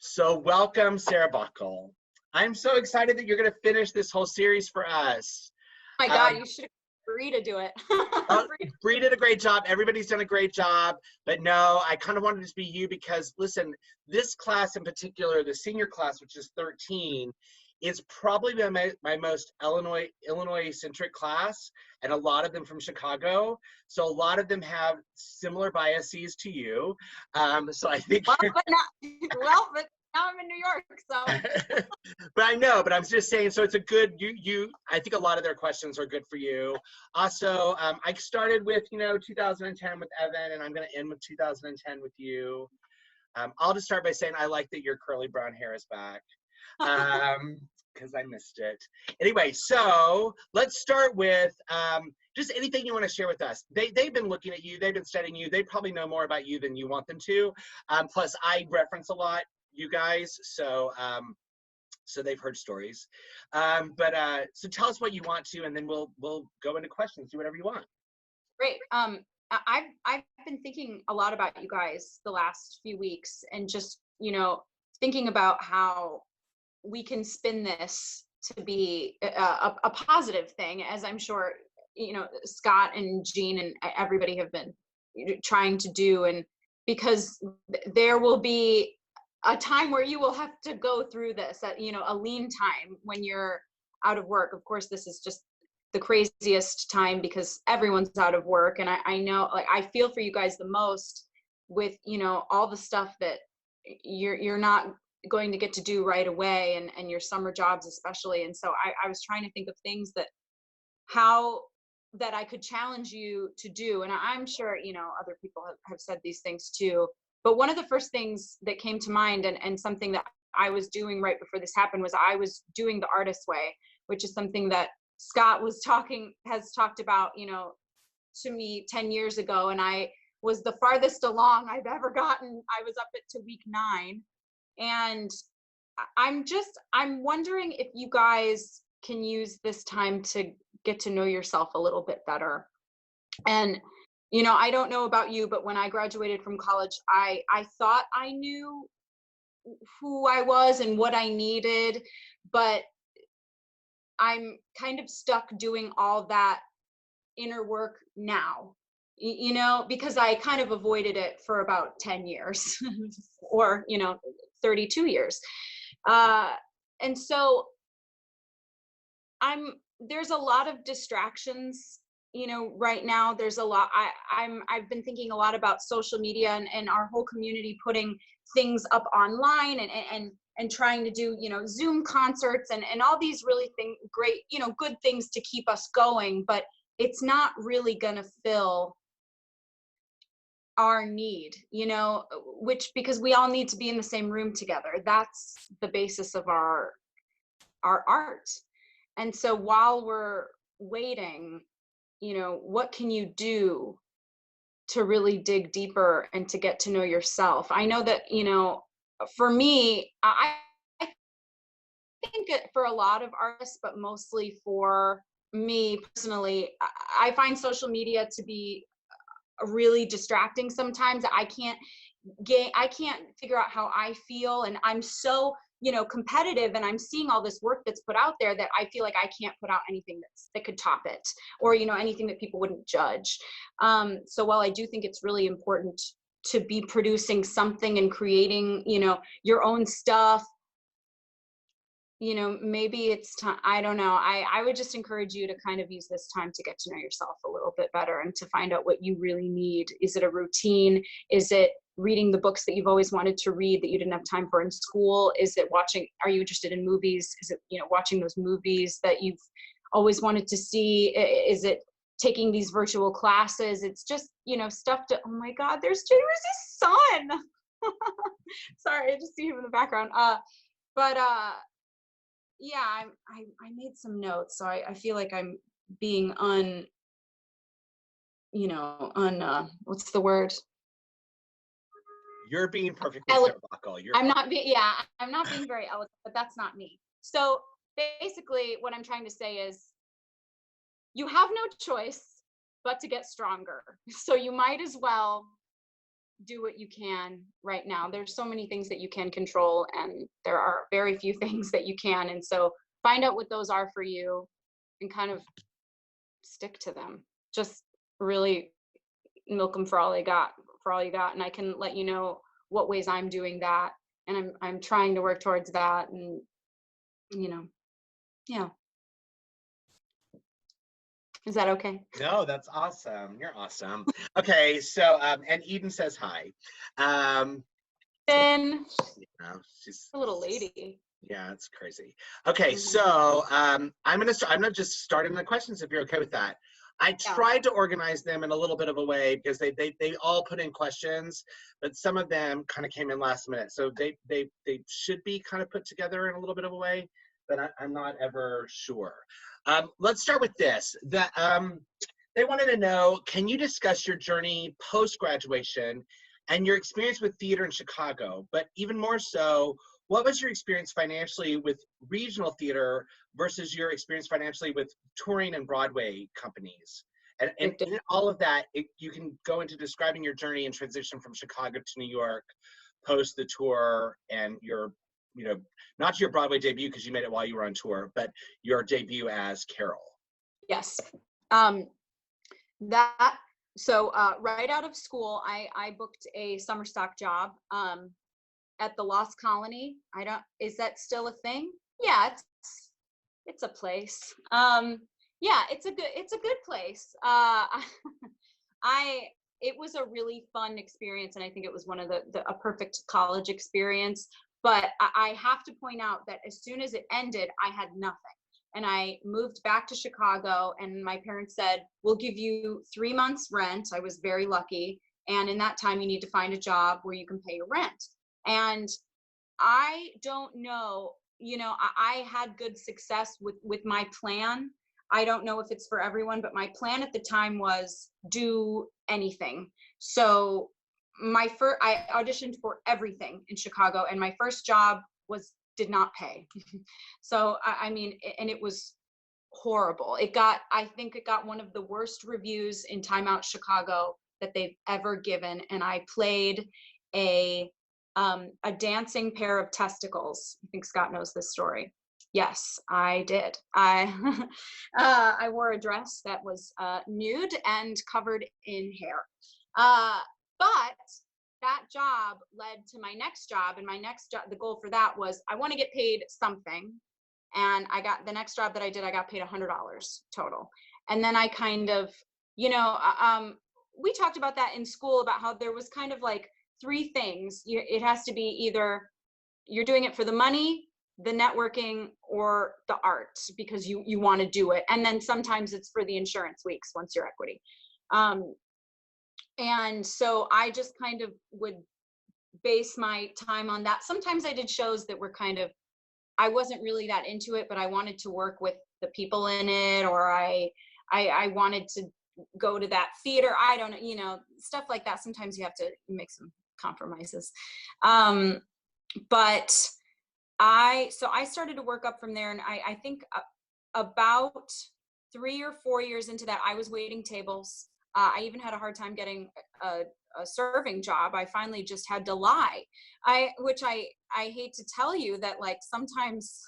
So welcome, Sarah Bockel. I'm so excited that you're going to finish this whole series for us. Oh my God, you should agree to do it. Bree did a great job. Everybody's done a great job. But no, I kind of wanted it to be you because, listen, this class in particular, the senior class, which is 13, is probably my most Illinois-centric class, and a lot of them from Chicago. So a lot of them have similar biases to you. So I think but now I'm in New York, so. But I know, but I'm just saying, so it's a good, I think a lot of their questions are good for you. Also, I started with, 2010 with Evan, and I'm going to end with 2010 with you. I'll just start by saying I like that your curly brown hair is back, because I missed it. Anyway, so let's start with just anything you want to share with us. They've been looking at you, they've been studying you, they probably know more about you than you want them to. Plus, I reference a lot you guys, so they've heard stories. So tell us what you want to, and then we'll go into questions, do whatever you want. Great. I've been thinking a lot about you guys the last few weeks, and just, thinking about how we can spin this to be a positive thing, as I'm sure, Scott and Jean and everybody have been trying to do. And because there will be a time where you will have to go through this, a lean time when you're out of work. Of course, this is just the craziest time because everyone's out of work. And I know, like, I feel for you guys the most with, all the stuff that you're not going to get to do right away, and your summer jobs especially. And so I was trying to think of things that I could challenge you to do. And I'm sure, other people have said these things too. But one of the first things that came to mind, and something that I was doing right before this happened, was I was doing the artist way, which is something that Scott has talked about, to me 10 years ago. And I was the farthest along I've ever gotten. I was up to week 9. And I'm wondering if you guys can use this time to get to know yourself a little bit better. And I don't know about you, but when I graduated from college, I thought I knew who I was and what I needed, but I'm kind of stuck doing all that inner work now, because I kind of avoided it for about 10 years or, 32 years. And so there's a lot of distractions. Right now there's a lot. I've been thinking a lot about social media and our whole community putting things up online and trying to do, Zoom concerts and all these really great, good things to keep us going, but it's not really going to fill our need, because we all need to be in the same room together. That's the basis of our art. And so while we're waiting, what can you do to really dig deeper and to get to know yourself? I know that, for me, I think for a lot of artists, but mostly for me personally, I find social media to be really distracting sometimes. I can't figure out how I feel, and I'm so competitive, and I'm seeing all this work that's put out there that I feel like I can't put out anything that could top it, or anything that people wouldn't judge. So while I do think it's really important to be producing something and creating your own stuff, maybe it's time. I don't know. I would just encourage you to kind of use this time to get to know yourself a little bit better and to find out what you really need. Is it a routine? Is it reading the books that you've always wanted to read that you didn't have time for in school? Is it are you interested in movies? Is it, watching those movies that you've always wanted to see? Is it taking these virtual classes? It's just, stuff to, oh my God, there's his son. Sorry, I just see him in the background. Yeah, I made some notes, so I feel like I'm being what's the word? You're being perfectly Bockel. I'm not being very eloquent, but that's not me. So basically what I'm trying to say is you have no choice but to get stronger. So you might as well do what you can right now. There's so many things that you can control, and there are very few things that you can. And so find out what those are for you and kind of stick to them. Just really milk them for all you got. And I can let you know what ways I'm doing that. And I'm trying to work towards that. And, yeah. Is that okay? No, that's awesome. You're awesome. Okay, so and Eden says hi. Then She's a little lady. Yeah, it's crazy. Okay, so I'm gonna just start in the questions if you're okay with that. I tried to organize them in a little bit of a way because they all put in questions, but some of them kind of came in last minute. So they should be kind of put together in a little bit of a way, but I'm not ever sure. Let's start with this. They wanted to know, can you discuss your journey post-graduation and your experience with theater in Chicago, but even more so, what was your experience financially with regional theater versus your experience financially with touring and Broadway companies? And in all of that, you can go into describing your journey and transition from Chicago to New York post the tour and your, not your Broadway debut because you made it while you were on tour, but your debut as Carole. Yes. So right out of school, I booked a summer stock job at the Lost Colony. Is that still a thing? Yeah, it's a place. Yeah, it's a good place. It was a really fun experience, and I think it was one of a perfect college experience. But I have to point out that as soon as it ended, I had nothing. And I moved back to Chicago, and my parents said, we'll give you 3 months rent. I was very lucky. And in that time, you need to find a job where you can pay your rent. And I don't know, I had good success with my plan. I don't know if it's for everyone, but my plan at the time was do anything. So I auditioned for everything in Chicago, and my first job did not pay. So, and it was horrible. I think it got one of the worst reviews in Time Out Chicago that they've ever given. And I played a dancing pair of testicles. I think Scott knows this story. Yes, I did. I wore a dress that was nude and covered in hair. But that job led to my next job, and my next job, the goal for that was I want to get paid something. And I got the next job that I did, I got paid $100 total. And then I kind of, we talked about that in school about how there was kind of like 3 things. It has to be either you're doing it for the money, the networking, or the art because you want to do it. And then sometimes it's for the insurance weeks once you're equity. And so I just kind of would base my time on that. Sometimes I did shows that were I wasn't really that into it, but I wanted to work with the people in it, or I wanted to go to that theater. I don't know, stuff like that. Sometimes you have to make some compromises. But I started to work up from there. And I think about 3 or 4 years into that, I was waiting tables. I even had a hard time getting a serving job. I finally just had to lie. Which I hate to tell you that, like, sometimes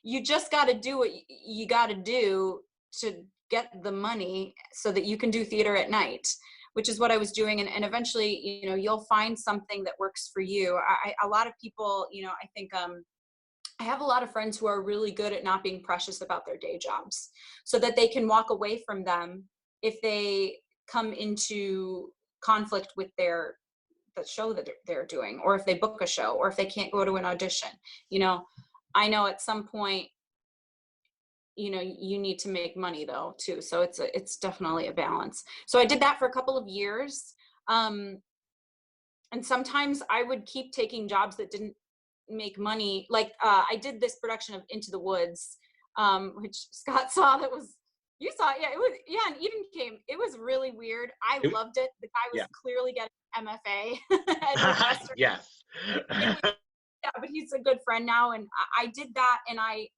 you just got to do what you got to do to get the money so that you can do theater at night, which is what I was doing. And eventually, you'll find something that works for you. A lot of people, I think, I have a lot of friends who are really good at not being precious about their day jobs so that they can walk away from them if they come into conflict with the show that they're doing, or if they book a show, or if they can't go to an audition. I know at some point, you need to make money though too. So it's definitely a balance. So I did that for a couple of years. And sometimes I would keep taking jobs that didn't make money. Like I did this production of Into the Woods, which Scott saw. You saw it. Yeah, and Eden came. It was really weird. I loved it. The guy was clearly getting MFA. Yes. Yeah, but he's a good friend now. And I did that. And I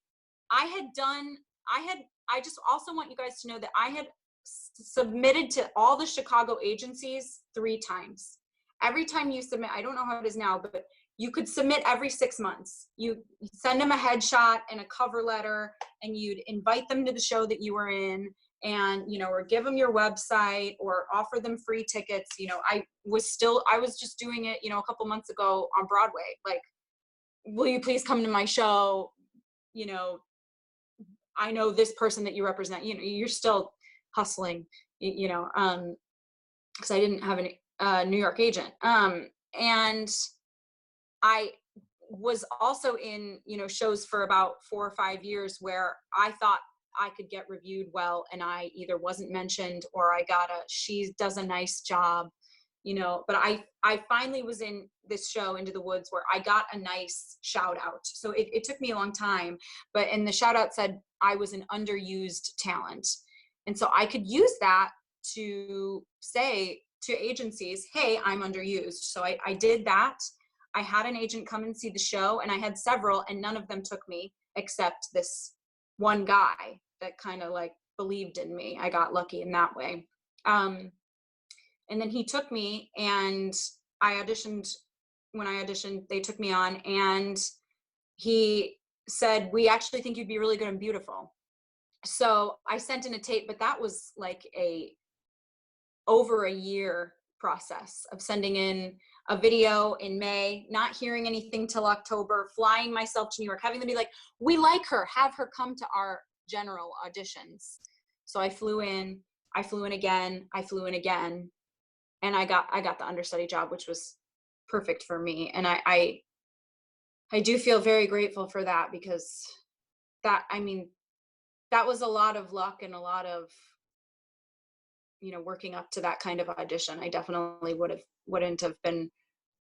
just also want you guys to know that I had submitted to all the Chicago agencies 3 times. Every time you submit, I don't know how it is now, but you could submit every 6 months. You send them a headshot and a cover letter, and you'd invite them to the show that you were in, and, you know, or give them your website or offer them free tickets. You know, I was just doing it, you know, a couple months ago on Broadway. Like, will you please come to my show? You know, I know this person that you represent. You know, you're still hustling, you know, because I didn't have a New York agent. And I was also in, you know, shows for about 4 or 5 years where I thought I could get reviewed well, and I either wasn't mentioned or I got she does a nice job, you know. But I finally was in this show, Into the Woods, where I got a nice shout out. So it took me a long time, and the shout out said I was an underused talent. And so I could use that to say to agencies, hey, I'm underused. So I did that. I had an agent come and see the show, and I had several, and none of them took me except this one guy that kind of like believed in me. I got lucky in that way. And then he took me, and I auditioned. When I auditioned, they took me on, and he said, we actually think you'd be really good and beautiful. So I sent in a tape, but that was like over a year process of sending in a video in May, not hearing anything till October, flying myself to New York, having them be like, we like her, have her come to our general auditions. So I flew in again, and I got the understudy job, which was perfect for me. And I do feel very grateful for that, because that was a lot of luck and a lot of, you know, working up to that kind of audition. I definitely wouldn't have been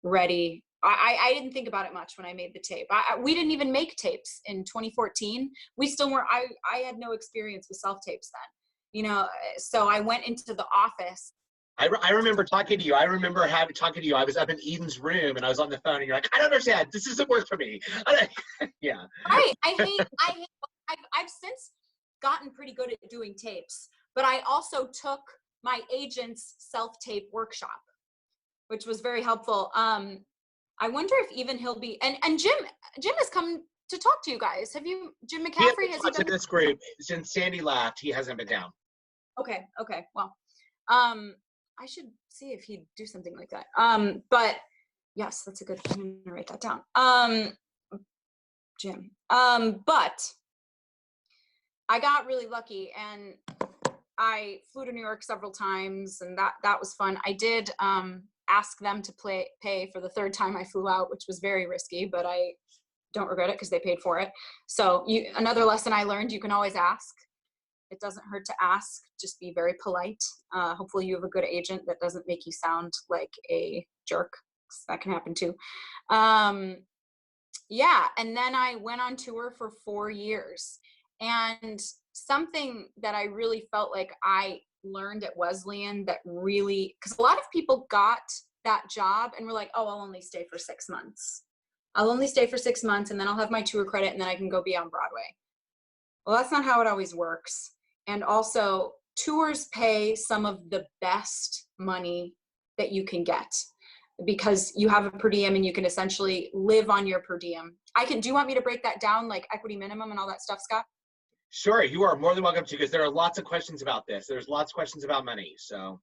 ready. I didn't think about it much when I made the tape. We didn't even make tapes in 2014. We still weren't, I had no experience with self-tapes then, you know, so I went into the office. I remember talking to you. I remember talking to you. I was up in Eden's room, and I was on the phone, and you're like, I don't understand. This doesn't work for me. Yeah. Right. I've since gotten pretty good at doing tapes, but I also took my agent's self-tape workshop, which was very helpful. I wonder if even he'll be, and Jim has come to talk to you guys. Have you, Jim McCaffrey, has he been to this group since Sandy left? He hasn't been down. Okay. Well, I should see if he'd do something like that. But yes, that's a good, I'm gonna write that down. Jim. But I got really lucky, and I flew to New York several times, and that was fun. I did ask them to pay for the 3rd time I flew out, which was very risky, but I don't regret it because they paid for it. So another lesson I learned, you can always ask. It doesn't hurt to ask, just be very polite. Hopefully you have a good agent that doesn't make you sound like a jerk. That can happen too. Yeah, and then I went on tour for 4 years. And something that I really felt like I learned at Wesleyan that really, because a lot of people got that job and were like, oh, I'll only stay for 6 months. I'll only stay for 6 months, and then I'll have my tour credit, and then I can go be on Broadway. Well, that's not how it always works. And also, tours pay some of the best money that you can get, because you have a per diem and you can essentially live on your per diem. Do you want me to break that down, like equity minimum and all that stuff, Scott? Sure, you are more than welcome to, because there are lots of questions about this. There's lots of questions about money, so.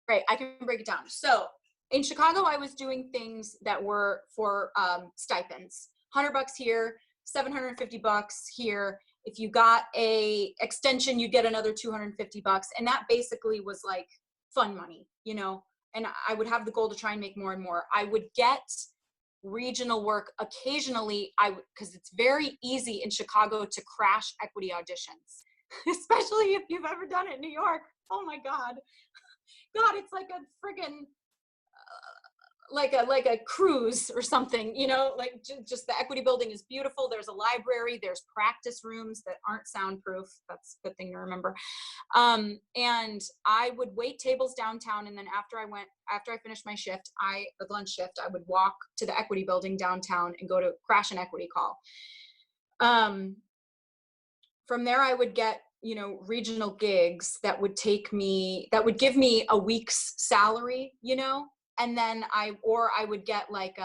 Great, I can break it down. So in Chicago, I was doing things that were for stipends. $100 here, $750 here. If you got a extension, you get another $250. And that basically was like fun money, you know, and I would have the goal to try and make more and more. I would get regional work occasionally, because it's very easy in Chicago to crash equity auditions, especially if you've ever done it in New York. Oh my God, it's like a friggin' like a cruise or something, you know, like just the equity building is beautiful. There's a library, there's practice rooms that aren't soundproof. That's a good thing to remember. And I would wait tables downtown. And then after I finished my shift, the lunch shift, I would walk to the equity building downtown and go to crash an equity call. From there, I would get you know, regional gigs that would give me a week's salary, you know, and then I would get like,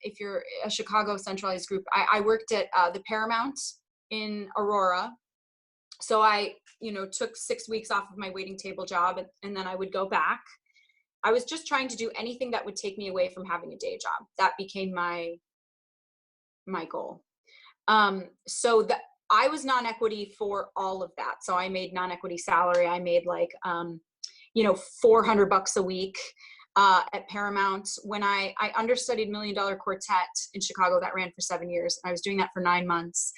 if you're a Chicago centralized group, I worked at the Paramount in Aurora. So I, you know, took 6 weeks off of my waiting table job, and then I would go back. I was just trying to do anything that would take me away from having a day job. That became my goal. So that I was non-equity for all of that. So I made non-equity salary. I made like, you know, $400 a week at Paramount. When I understudied $1 Million Quartet in Chicago that ran for 7 years. I was doing that for 9 months.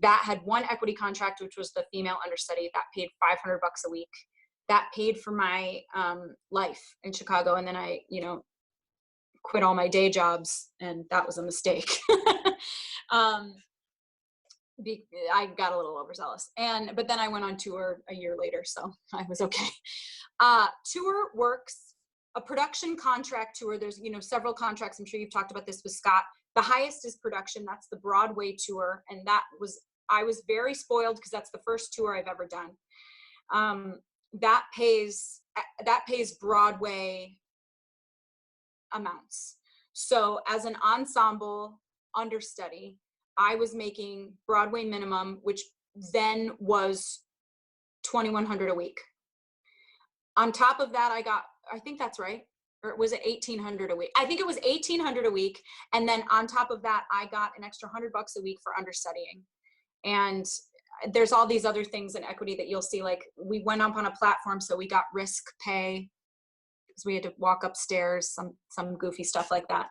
That had one equity contract, which was the female understudy, that paid $500 a week. That paid for my life in Chicago. And then I, you know, quit all my day jobs, and that was a mistake. I got a little overzealous, but then I went on tour a year later, so I was okay. Tour works, a production contract tour. There's, you know, several contracts. I'm sure you've talked about this with Scott. The highest is production. That's the Broadway Tour, and I was very spoiled because that's the first tour I've ever done. That pays Broadway amounts. So as an ensemble understudy, I was making Broadway minimum, which then was $2,100 a week. On top of that, I think that's right. Or was it $1,800 a week? I think it was $1,800 a week. And then on top of that, I got an extra $100 a week for understudying. And there's all these other things in equity that you'll see. Like, we went up on a platform, so we got risk pay because we had to walk upstairs, some goofy stuff like that.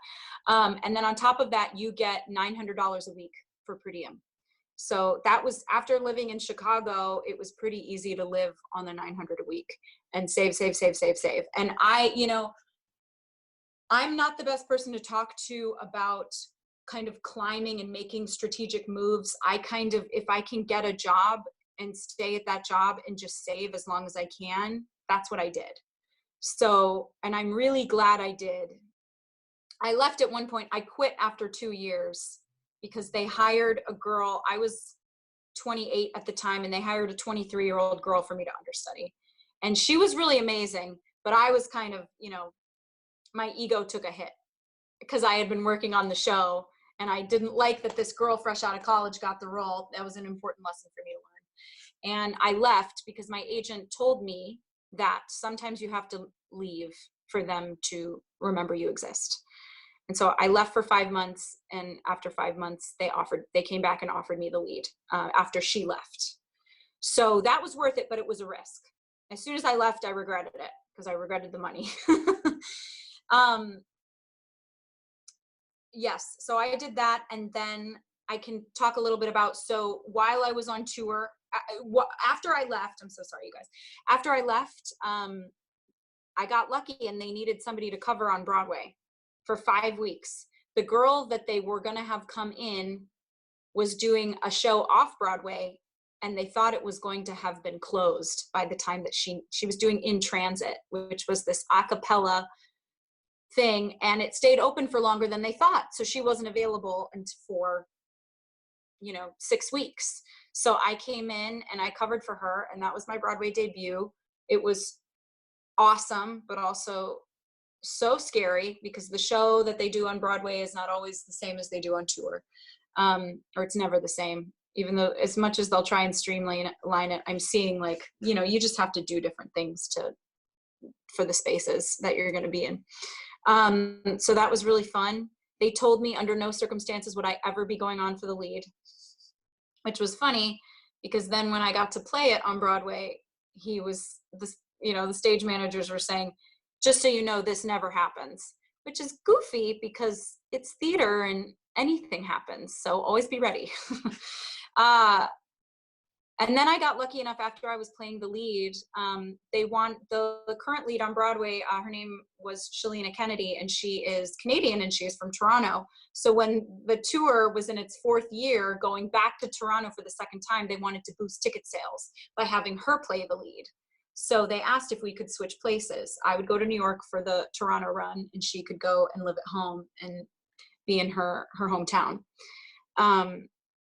And then on top of that, you get $900 a week for per diem. So that was, after living in Chicago, it was pretty easy to live on the $900 a week and save. And you know, I'm not the best person to talk to about kind of climbing and making strategic moves. If I can get a job and stay at that job and just save as long as I can, that's what I did. So, and I'm really glad I did. I left at one point. I quit after 2 years because they hired a girl. I was 28 at the time, and they hired a 23-year-old girl for me to understudy. And she was really amazing, but I was kind of, you know, my ego took a hit because I had been working on the show, and I didn't like that this girl fresh out of college got the role. That was an important lesson for me to learn. And I left because my agent told me that sometimes you have to leave for them to remember you exist. And so I left for 5 months, and after 5 months, they came back and offered me the lead after she left. So that was worth it, but it was a risk. As soon as I left, I regretted it because I regretted the money. Yes, so I did that, and then I can talk a little bit about, so while I was on tour, after I left, I'm so sorry, you guys. After I left, I got lucky, and they needed somebody to cover on Broadway for 5 weeks. The girl that they were going to have come in was doing a show off Broadway, and they thought it was going to have been closed by the time that she was doing In Transit, which was this a cappella thing, and it stayed open for longer than they thought. So she wasn't available for, you know, 6 weeks. So I came in and I covered for her, and that was my Broadway debut. It was awesome, but also so scary because the show that they do on Broadway is not always the same as they do on tour, or it's never the same. Even though, as much as they'll try and streamline it, I'm seeing, like, you know, you just have to do different things for the spaces that you're going to be in. So that was really fun. They told me under no circumstances would I ever be going on for the lead, which was funny because then when I got to play it on Broadway, the stage managers were saying, just so you know, this never happens, which is goofy because it's theater and anything happens. So always be ready. And then I got lucky enough after I was playing the lead. They want the current lead on Broadway. Her name was Shalina Kennedy, and she is Canadian and she is from Toronto. So when the tour was in its 4th year, going back to Toronto for the second time, they wanted to boost ticket sales by having her play the lead. So they asked if we could switch places. I would go to New York for the Toronto run, and she could go and live at home and be in her hometown.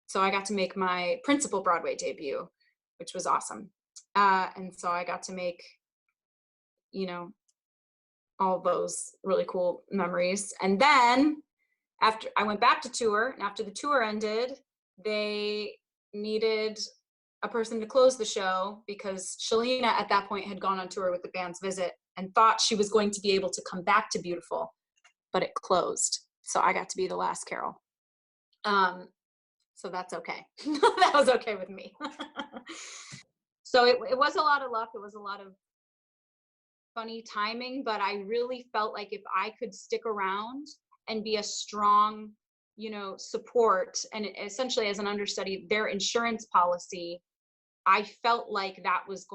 So I got to make my principal Broadway debut, which was awesome. And so I got to make, you know, all those really cool memories. And then after I went back to tour, and after the tour ended, they needed a person to close the show because Shalina at that point had gone on tour with the band's Visit and thought she was going to be able to come back to Beautiful, but it closed. So I got to be the last Carole. So that's okay. That was okay with me. So it was a lot of luck. It was a lot of funny timing, but I really felt like if I could stick around and be a strong, you know, support, and essentially as an understudy, their insurance policy, I felt like that was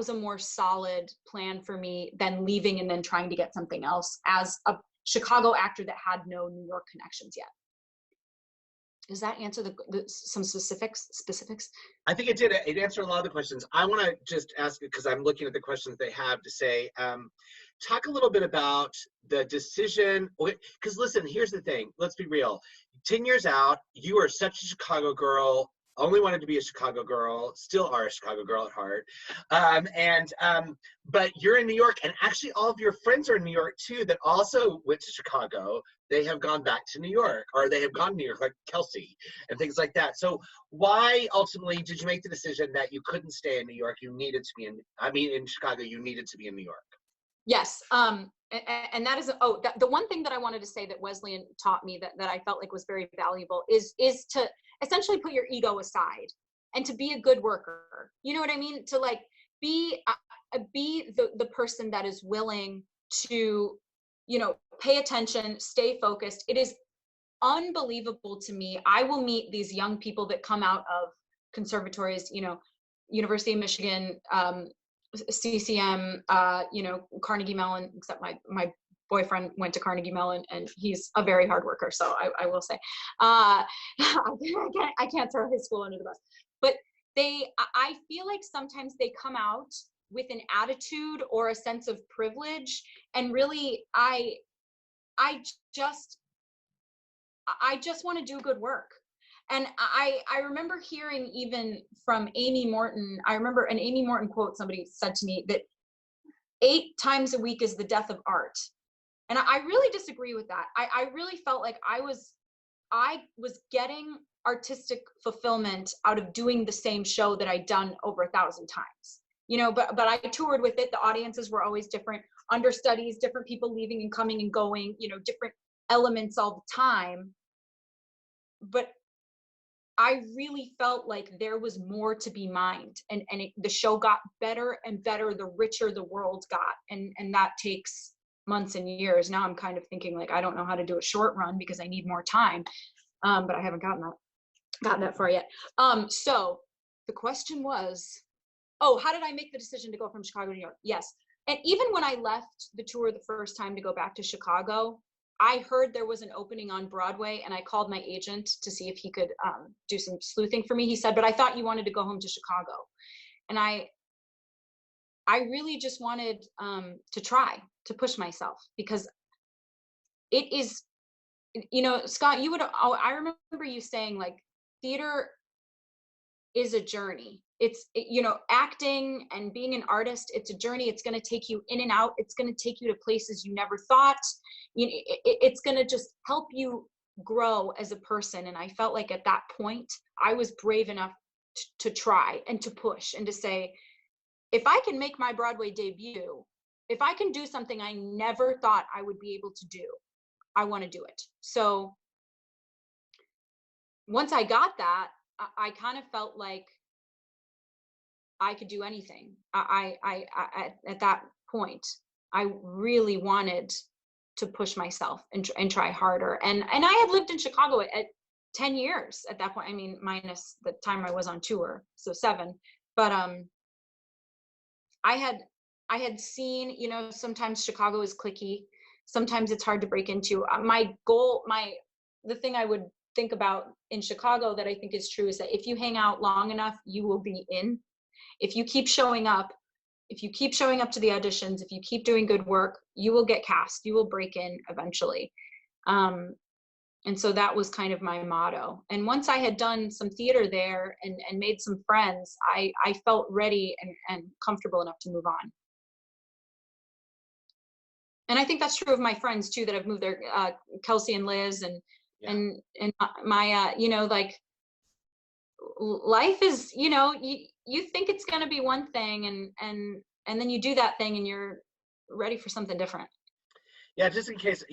a more solid plan for me than leaving and then trying to get something else as a Chicago actor that had no New York connections yet. Does that answer some specifics? I think it did. It answered a lot of the questions. I want to just ask, because I'm looking at the questions they have to say, talk a little bit about the decision. Because listen, here's the thing. Let's be real. 10 years out, you are such a Chicago girl, only wanted to be a Chicago girl, still are a Chicago girl at heart. But you're in New York, and actually all of your friends are in New York too that also went to Chicago. They have gone back to New York, or they have gone to New York, like Kelsey and things like that. So why ultimately did you make the decision that you couldn't stay in New York? You needed to be in Chicago, you needed to be in New York. Yes. And that is, the one thing that I wanted to say that Wesleyan taught me that I felt like was very valuable is to essentially put your ego aside and to be a good worker. You know what I mean? To like be the person that is willing to, you know, pay attention, stay focused. It is unbelievable to me. I will meet these young people that come out of conservatories, you know, University of Michigan, CCM, you know, Carnegie Mellon, except my boyfriend went to Carnegie Mellon and he's a very hard worker. So I will say, I can't throw his school under the bus, but I feel like sometimes they come out with an attitude or a sense of privilege. And really, I just want to do good work. And I remember hearing even from Amy Morton, I remember an Amy Morton quote somebody said to me that 8 times a week is the death of art. And I really disagree with that. I really felt like I was getting artistic fulfillment out of doing the same show that I'd done over 1,000 times. You know, but I toured with it. The audiences were always different, understudies, different people leaving and coming and going, you know, different elements all the time. But I really felt like there was more to be mined, and the show got better and better the richer the world got, and that takes months and years. Now I'm kind of thinking like I don't know how to do a short run because I need more time, but I haven't gotten that far yet. So the question was, how did I make the decision to go from Chicago to New York? Yes, and even when I left the tour the first time to go back to Chicago, I heard there was an opening on Broadway, and I called my agent to see if he could do some sleuthing for me. He said, but I thought you wanted to go home to Chicago. And I really just wanted to try to push myself, because it is, you know, Scott, I remember you saying like, theater is a journey. You know, acting and being an artist, it's a journey. It's going to take you in and out. It's going to take you to places you never thought. It's going to just help you grow as a person. And I felt like at that point, I was brave enough to try and to push and to say, if I can make my Broadway debut, if I can do something I never thought I would be able to do, I want to do it. So once I got that, I kind of felt like I could do anything. I at that point, I really wanted to push myself and try harder. And I had lived in Chicago at 10 years at that point. I mean, minus the time I was on tour, so 7. But I had seen, you know, sometimes Chicago is cliquey. Sometimes it's hard to break into. The thing I would think about in Chicago that I think is true is that if you hang out long enough, you will be in. If you keep showing up to the auditions, if you keep doing good work, you will get cast, you will break in eventually. And so that was kind of my motto. And once I had done some theater there and made some friends, I felt ready and comfortable enough to move on. And I think that's true of my friends too that have moved there, Kelsey and Liz and Maya. You know, like life is, you know, you think it's going to be one thing, and then you do that thing, and you're ready for something different. Yeah, just in case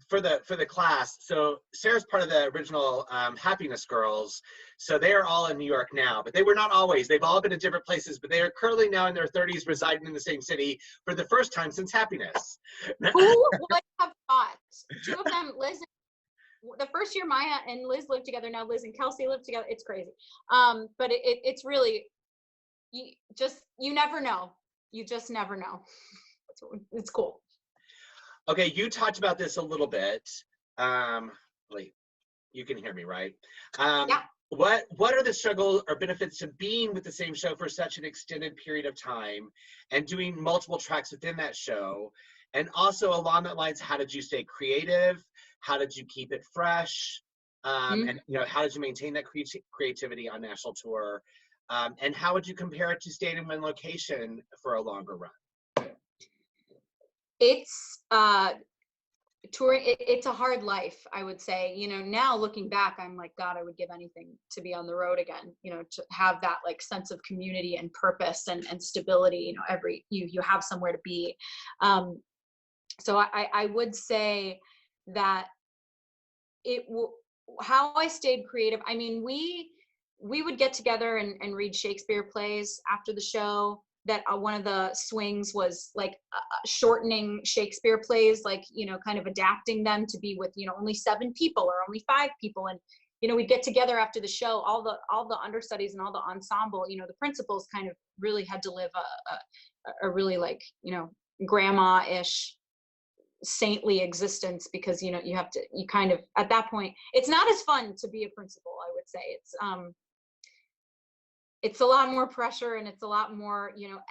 for the class. So Sarah's part of the original Happiness Girls. So they are all in New York now, but they were not always. They've all been in different places, but they are currently now in their 30s, residing in the same city for the first time since Happiness. Who would have thought? Two of them, Liz. The first year Maya and Liz lived together. Now Liz and Kelsey live together. It's crazy. But it's really, you never know. You just never know. It's cool. Okay, you talked about this a little bit. Wait, you can hear me, right? Yeah. What are the struggles or benefits to being with the same show for such an extended period of time and doing multiple tracks within that show? And also along that lines, how did you stay creative? How did you keep it fresh? And you know, how did you maintain that creativity on national tour? And how would you compare it to staying in one location for a longer run? It's touring. It's a hard life, I would say. You know, now looking back, I'm like, God, I would give anything to be on the road again. You know, to have that like sense of community and purpose and stability. You know, you have somewhere to be. So I would say that how I stayed creative. I mean, we would get together and read Shakespeare plays after the show. That one of the swings was like shortening Shakespeare plays, like, you know, kind of adapting them to be with, you know, only 7 people or only 5 people. And, you know, we'd get together after the show, all the understudies and all the ensemble, you know, the principals kind of really had to live a really like, you know, grandma-ish saintly existence, because, you know, you kind of, at that point, it's not as fun to be a principal, I would say. It's a lot more pressure, and it's a lot more, you know,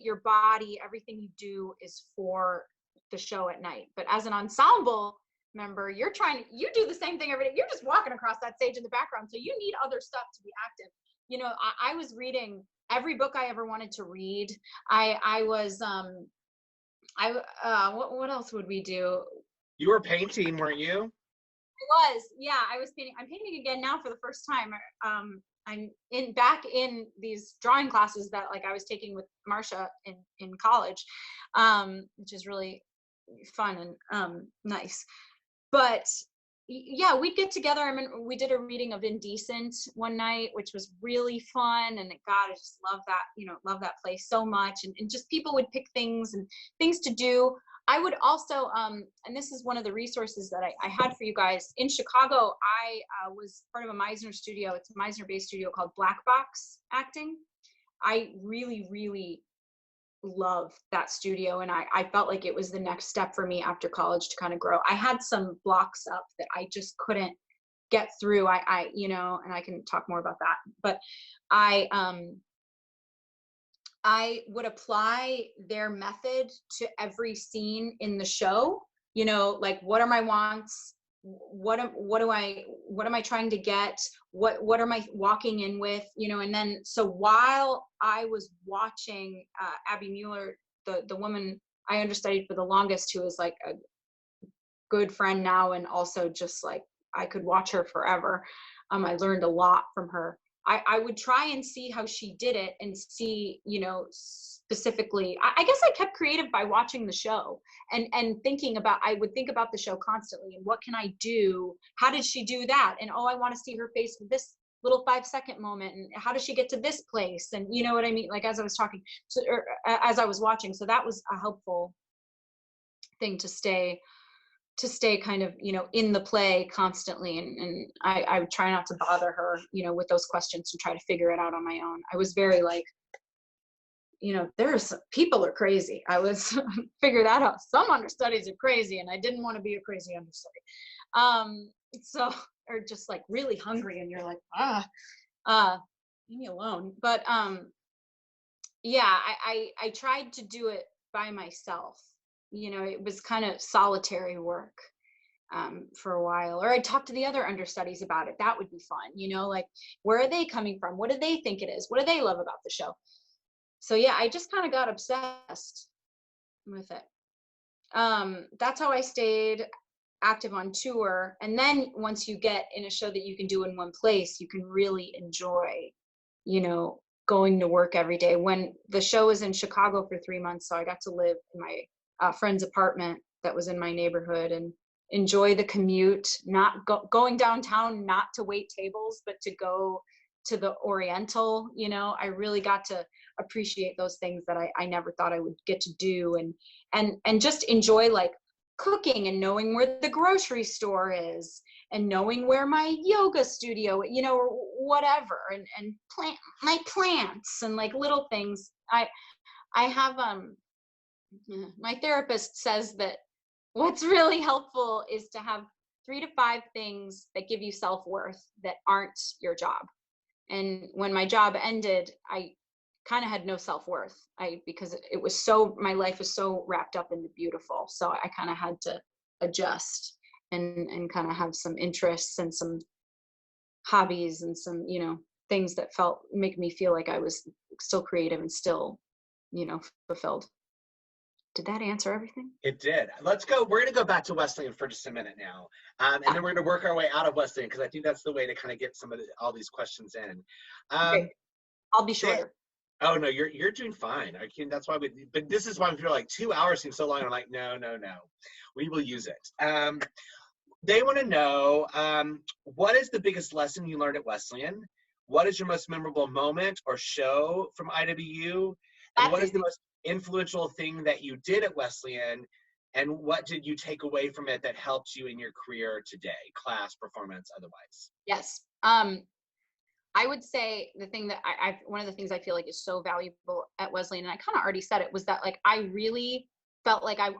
your body, everything you do is for the show at night. But as an ensemble member, you do the same thing every day. You're just walking across that stage in the background. So you need other stuff to be active. You know, I was reading every book I ever wanted to read. What else would we do? You were painting, weren't you? I was, yeah, I was painting. I'm painting again now for the first time. I'm back in these drawing classes that like I was taking with Marcia in college, which is really fun and nice. But yeah, we'd get together. I mean, we did a reading of Indecent one night, which was really fun. And God, I just love that, you know, love that place so much. And just people would pick things and things to do. I would also, and this is one of the resources that I had for you guys. In Chicago, I was part of a Meisner studio. It's a Meisner-based studio called Black Box Acting. I really, really love that studio. And I felt like it was the next step for me after college to kind of grow. I had some blocks up that I just couldn't get through. I you know, and I can talk more about that. But I would apply their method to every scene in the show. You know, like, what are my wants? What am I trying to get? What am I walking in with? You know, and then so while I was watching Abby Mueller, the woman I understudied for the longest, who is like a good friend now, and also just like I could watch her forever. I learned a lot from her. I would try and see how she did it and see, you know, specifically, I guess I kept creative by watching the show and thinking about, I would think about the show constantly and what can I do? How did she do that? And, oh, I want to see her face with this little 5-second moment. And how does she get to this place? And you know what I mean? Like, as I was talking, or as I was watching. So that was a helpful thing to stay kind of, you know, in the play constantly. And I would try not to bother her, you know, with those questions and try to figure it out on my own. I was very like, you know, people are crazy. I was figure that out. Some understudies are crazy, and I didn't want to be a crazy understudy. So, or just like really hungry, and you're like, leave me alone. But yeah, I tried to do it by myself. You know, it was kind of solitary work. for a while, or I'd talk to the other understudies about it. That would be fun, like, where are they coming from? What do they think it is? What do they love about the show? So yeah, I just kind of got obsessed with it. That's how I stayed active on tour. And then once you get in a show that you can do in one place, you can really enjoy, going to work every day. When the show was in Chicago for 3 months, so I got to live in my friend's apartment that was in my neighborhood and enjoy the commute, not going downtown, not to wait tables, but to go to the Oriental. I really got to appreciate those things that I never thought I would get to do, and just enjoy like cooking and knowing where the grocery store is and knowing where my yoga studio, or whatever, and plant my plants and like little things. I have my therapist says that what's really helpful is to have 3 to 5 things that give you self-worth that aren't your job. And when my job ended, I kind of had no self-worth. Because it was my life was so wrapped up in the beautiful. So I kind of had to adjust and kind of have some interests and some hobbies and some, things that make me feel like I was still creative and still, fulfilled. Did that answer everything? It did. Let's go. We're going to go back to Wesleyan for just a minute now. And then we're going to work our way out of Wesleyan, because I think that's the way to kind of get all these questions in. Okay. I'll be shorter. Oh no, you're doing fine. That's why but this is why we feel like 2 hours seems so long. I'm like, no. We will use it. They want to know, what is the biggest lesson you learned at Wesleyan? What is your most memorable moment or show from IWU? And what is the most influential thing that you did at Wesleyan? And what did you take away from it that helped you in your career today, class, performance, otherwise? Yes. I would say the thing that one of the things I feel like is so valuable at Wesleyan, and I kind of already said it, was that like I really felt like I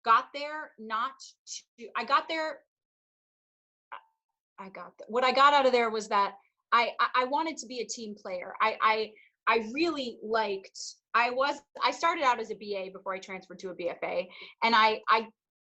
got there what I got out of there was that I wanted to be a team player. I really liked, I started out as a BA before I transferred to a BFA,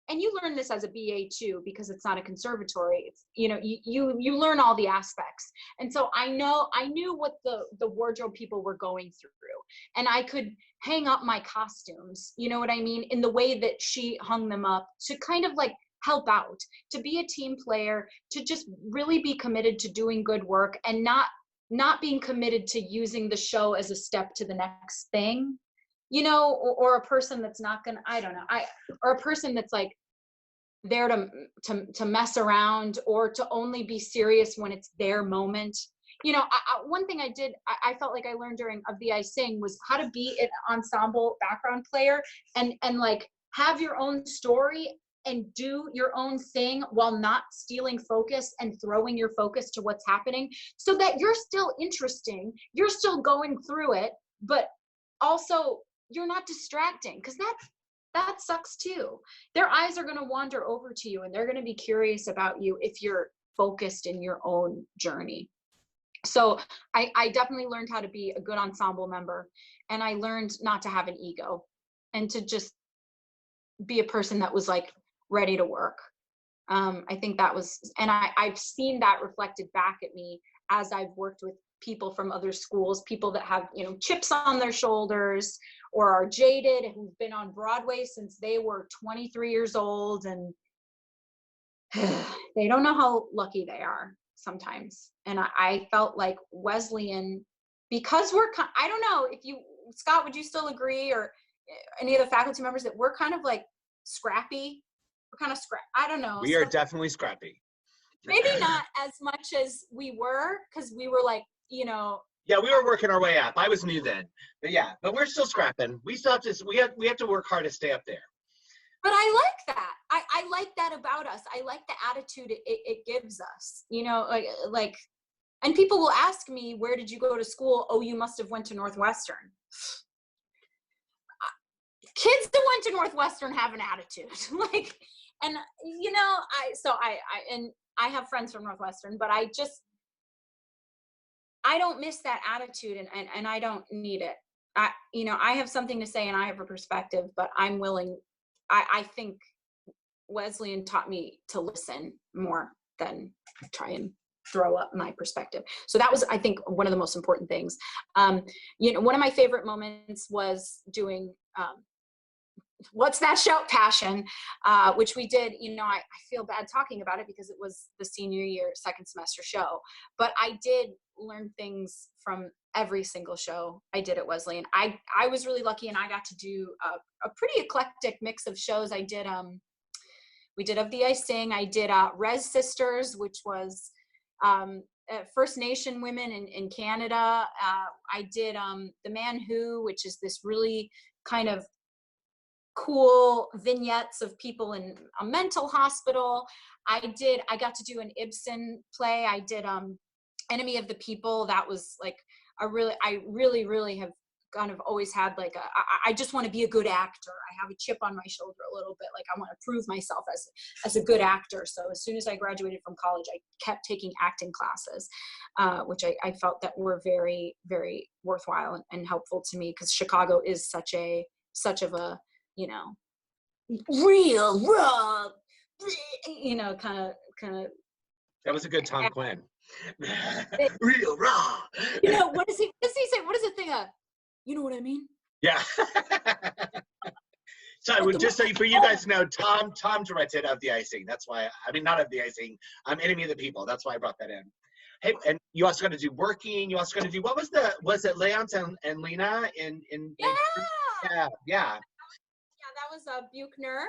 and you learn this as a BA too, because it's not a conservatory. It's, you learn all the aspects. And so I knew what the wardrobe people were going through, and I could hang up my costumes, you know what I mean, in the way that she hung them up, to kind of like help out, to be a team player, to just really be committed to doing good work, and not being committed to using the show as a step to the next thing, or a person that's not gonna, or a person that's like there to mess around, or to only be serious when it's their moment. One thing I felt like I learned during Of the I Sing was how to be an ensemble background player and like have your own story and do your own thing while not stealing focus and throwing your focus to what's happening, so that you're still interesting, you're still going through it, but also you're not distracting, because that sucks too. Their eyes are going to wander over to you, and they're going to be curious about you if you're focused in your own journey. So I definitely learned how to be a good ensemble member, and I learned not to have an ego, and to just be a person that was like ready to work. I think that was, and I've seen that reflected back at me as I've worked with people from other schools, people that have, chips on their shoulders, or are jaded, who've been on Broadway since they were 23 years old, and they don't know how lucky they are sometimes. And I felt like Wesleyan, because I don't know if Scott, would you still agree, or any of the faculty members, that we're kind of like scrappy? We're kind of I don't know. We are definitely scrappy. Maybe not as much as we were, because we were like, Yeah, we were working our way up. I was new then, but we're still scrapping. We still have to. We have to work hard to stay up there. But I like that. I like that about us. I like the attitude it gives us. Like, and people will ask me, "Where did you go to school?" "Oh, you must have went to Northwestern." Kids that went to Northwestern have an attitude, like, and I have friends from Northwestern, but I don't miss that attitude, and I don't need it. I have something to say, and I have a perspective, but I'm willing. I think Wesleyan taught me to listen more than try and throw up my perspective. So that was, I think, one of the most important things. You know, one of my favorite moments was doing, what's that show? Passion, which we did. You know, I feel bad talking about it because it was the senior year, second semester show, but I did learn things from every single show I did at Wesleyan. I was really lucky, and I got to do a pretty eclectic mix of shows. I did, we did Of the Icing. I did Res Sisters, which was First Nation women in Canada. I did The Man Who, which is this really kind of cool vignettes of people in a mental hospital. I got to do an Ibsen play. I did Enemy of the People. That was like I really have kind of always had like I just want to be a good actor. I have a chip on my shoulder a little bit. Like I want to prove myself as a good actor. So as soon as I graduated from college, I kept taking acting classes, which I felt that were very, very worthwhile and helpful to me, because Chicago is such of a, you know, real raw, you know, kind of. That was a good Tom Quinn. Real raw. You know, what does he say? What is the thing? You know what I mean? Yeah. So just so for you guys to know, Tom directed Of the Icing. That's why, I mean, not Of the Icing, Enemy of the People. That's why I brought that in. Hey, and you also got to do Working. You also got to do, was it Leonce and Lena in yeah. Yeah, that was Buchner.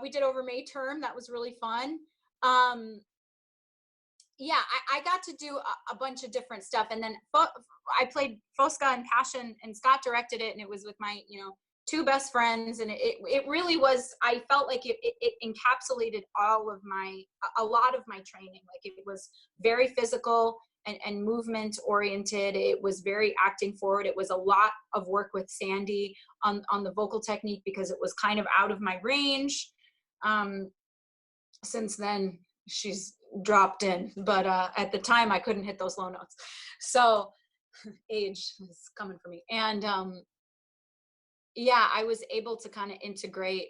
We did over May term. That was really fun. Yeah, I got to do a bunch of different stuff. And then I played Fosca and Passion, and Scott directed it, and it was with my, you know, two best friends. And it really was, I felt like it encapsulated a lot of my training. Like it was very physical and movement oriented. It was very acting forward. It was a lot of work with Sandy on the vocal technique, because it was kind of out of my range. Since then, she's dropped in, but at the time I couldn't hit those low notes. So age is coming for me. And yeah, I was able to kind of integrate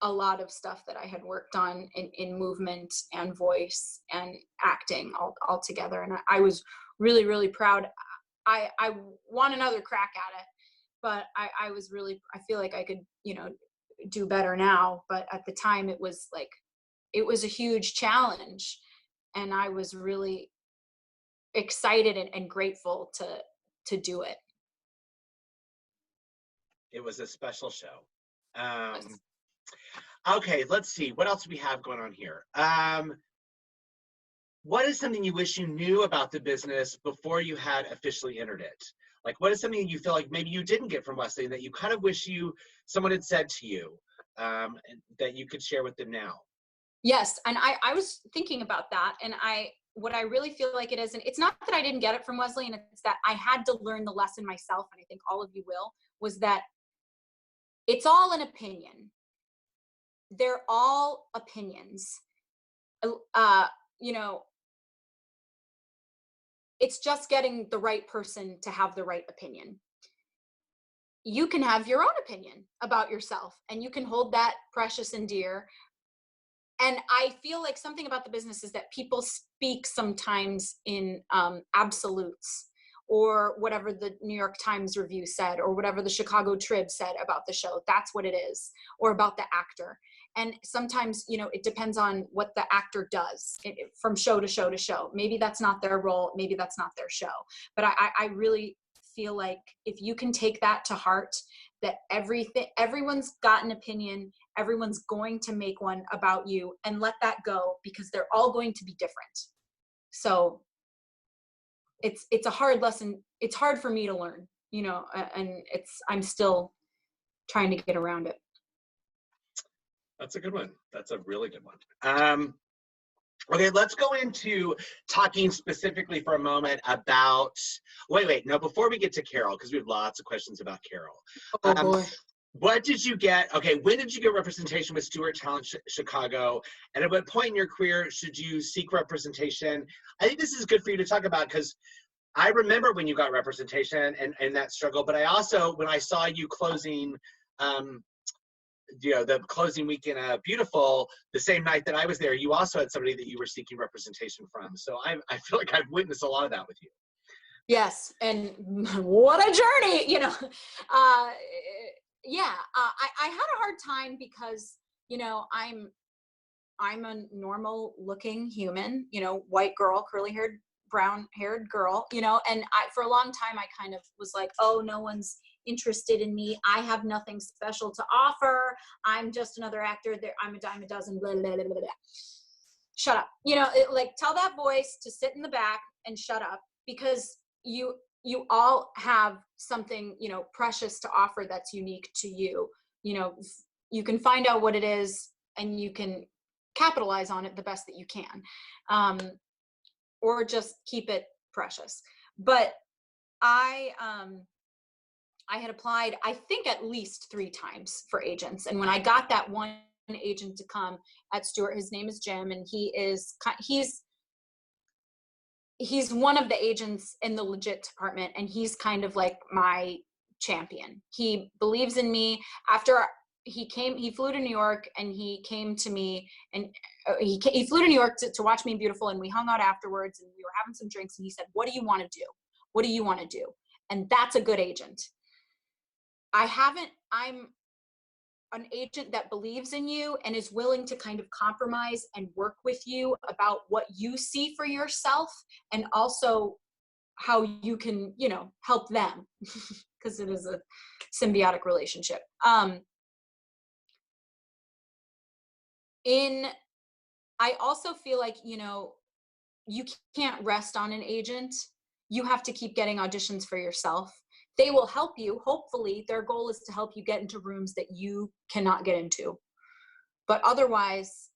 a lot of stuff that I had worked on in movement and voice and acting all together. And I was really, really proud. I want another crack at it, but I feel like I could, you know, do better now. But at the time it was a huge challenge, and I was really excited and grateful to do it. It was a special show. Okay, let's see. What else do we have going on here? What is something you wish you knew about the business before you had officially entered it? Like, what is something you feel like maybe you didn't get from Wesleyan that you kind of wish someone had said to you, that you could share with them now? Yes, and I was thinking about that, and what I really feel like it is, and it's not that I didn't get it from Wesleyan, it's that I had to learn the lesson myself, and I think all of you will, was that it's all an opinion. They're all opinions. You know, it's just getting the right person to have the right opinion. You can have your own opinion about yourself, and you can hold that precious and dear. And I feel like something about the business is that people speak sometimes in absolutes, or whatever the New York Times review said, or whatever the Chicago Trib said about the show. That's what it is, or about the actor. And sometimes, you know, it depends on what the actor does from show to show to show. Maybe that's not their role. Maybe that's not their show. But I really feel like if you can take that to heart, that everyone's got an opinion, everyone's going to make one about you, and let that go, because they're all going to be different. So it's a hard lesson. It's hard for me to learn, you know, and I'm still trying to get around it. That's a good one. That's a really good one. Okay, let's go into talking specifically for a moment about, no, before we get to Carole, because we have lots of questions about Carole. Oh boy. What did you get, when did you get representation with Stewart Talent Chicago? And at what point in your career should you seek representation? I think this is good for you to talk about, because I remember when you got representation and that struggle, but I also, when I saw you closing the closing weekend of Beautiful, the same night that I was there, you also had somebody that you were seeking representation from. So I feel like I've witnessed a lot of that with you. Yes, and what a journey, yeah, I had a hard time because, I'm a normal looking human, white girl, curly haired, brown haired girl, and for a long time, I kind of was like, oh, no one's interested in me. I have nothing special to offer. I'm just another actor. I'm a dime a dozen, blah, blah, blah, blah, blah. Shut up. Tell that voice to sit in the back and shut up, because you all have something, precious to offer that's unique to you. You can find out what it is and you can capitalize on it the best that you can, or just keep it precious. But I had applied, I think, at least 3 times for agents. And when I got that one agent to come at Stewart, his name is Jim, and he's one of the agents in the legit department, and he's kind of like my champion. He believes in me. After he flew to New York, and he came to me, and he flew to New York to watch me in Beautiful, and we hung out afterwards, and we were having some drinks, and he said, what do you want to do? What do you want to do? And that's a good agent. I'm an agent that believes in you and is willing to kind of compromise and work with you about what you see for yourself, and also how you can, help them, because it is a symbiotic relationship. I also feel like, you can't rest on an agent. You have to keep getting auditions for yourself. They will help you. Hopefully, their goal is to help you get into rooms that you cannot get into. But otherwise,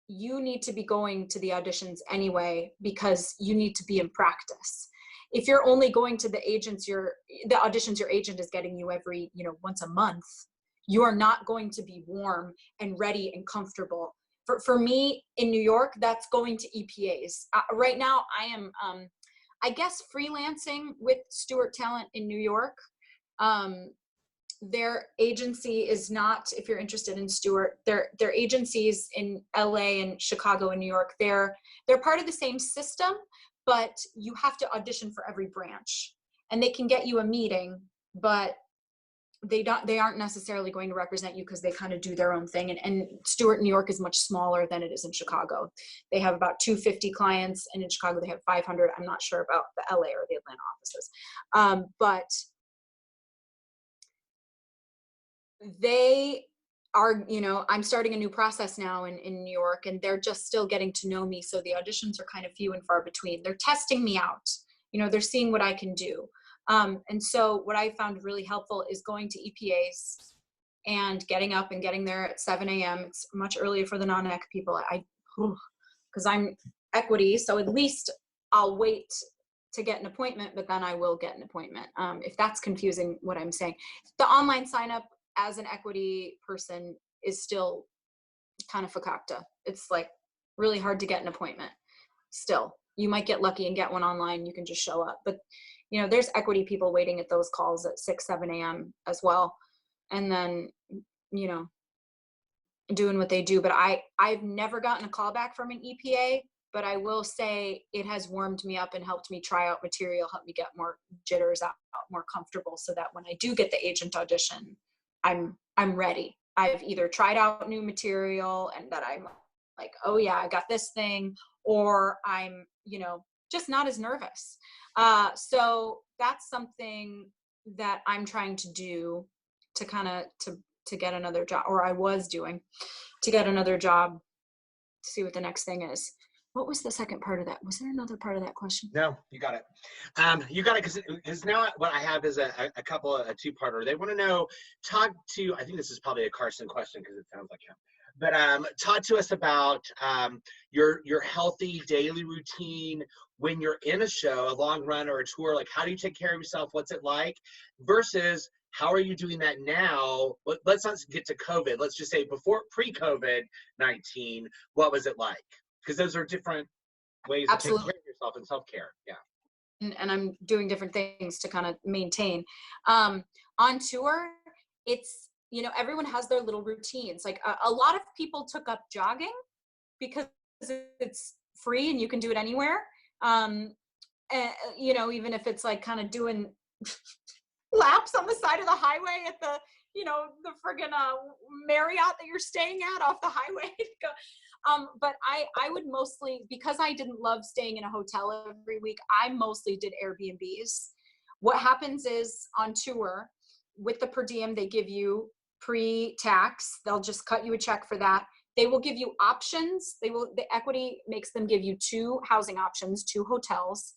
you need to be going to the auditions anyway, because you need to be in practice. If you're only going to the auditions your agent is getting you every, once a month, you are not going to be warm and ready and comfortable. For me in New York, that's going to EPAs. Right now, I am, I guess, freelancing with Stewart Talent in New York. Their agency is not, if you're interested in Stewart, their agencies in LA and Chicago and New York, they're part of the same system, but you have to audition for every branch, and they can get you a meeting, but they aren't necessarily going to represent you, because they kind of do their own thing. And Stewart, New York is much smaller than it is in Chicago. They have about 250 clients, and in Chicago they have 500. I'm not sure about the LA or the Atlanta offices. But they are, I'm starting a new process now in New York, and they're just still getting to know me. So the auditions are kind of few and far between. They're testing me out. They're seeing what I can do. And so what I found really helpful is going to EPAs and getting up and getting there at 7 a.m. It's much earlier for the non-ec people. Because I'm equity, so at least I'll wait to get an appointment, but then I will get an appointment. If that's confusing what I'm saying. The online sign up as an equity person is still kind of fakakta. It's like really hard to get an appointment still. You might get lucky and get one online. You can just show up. But, there's equity people waiting at those calls at 6, 7 a.m. as well. And then, doing what they do. But I've never gotten a call back from an EPA, but I will say it has warmed me up and helped me try out material, helped me get more jitters out, more comfortable, so that when I do get the agent audition, I'm ready. I've either tried out new material and that I'm like, oh yeah, I got this thing, or I'm, just not as nervous. So that's something that I'm trying to do to kind of, to get another job, or I was doing to get another job, to see what the next thing is. What was the second part of that? Was there another part of that question? No, you got it. You got it, because now what I have is a two-parter. They want to know, I think this is probably a Carson question, because it sounds like him. But talk to us about your healthy daily routine when you're in a show, a long run or a tour. Like, how do you take care of yourself? What's it like? Versus, how are you doing that now? Let's not get to COVID. Let's just say pre-COVID-19, what was it like? Because those are different ways of taking care of yourself and self-care. Yeah. And I'm doing different things to kind of maintain. On tour, you know, everyone has their little routines. Like a lot of people took up jogging because it's free and you can do it anywhere. And, you know, even if it's like kind of doing laps on the side of the highway at the, you know, the friggin' Marriott that you're staying at off the highway. But I would mostly, because I didn't love staying in a hotel every week, I mostly did Airbnbs. What happens is on tour with the per diem, they give you pre-tax. They'll just cut you a check for that. They will give you options. The equity makes them give you 2 housing options, 2 hotels.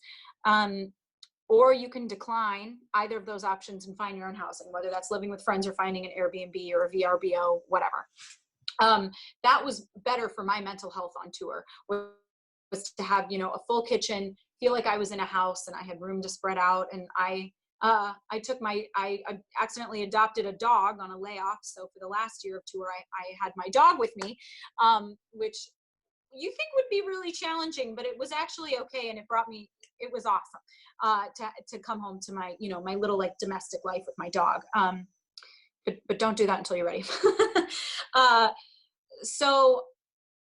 Or you can decline either of those options and find your own housing, whether that's living with friends or finding an Airbnb or a VRBO, whatever. That was better for my mental health on tour, was to have, you know, a full kitchen, feel like I was in a house and I had room to spread out. And I accidentally adopted a dog on a layoff. So for the last year of tour, I had my dog with me, which you think would be really challenging, but it was actually okay. And it was awesome to come home to my, you know, my little like domestic life with my dog. But don't do that until you're ready. So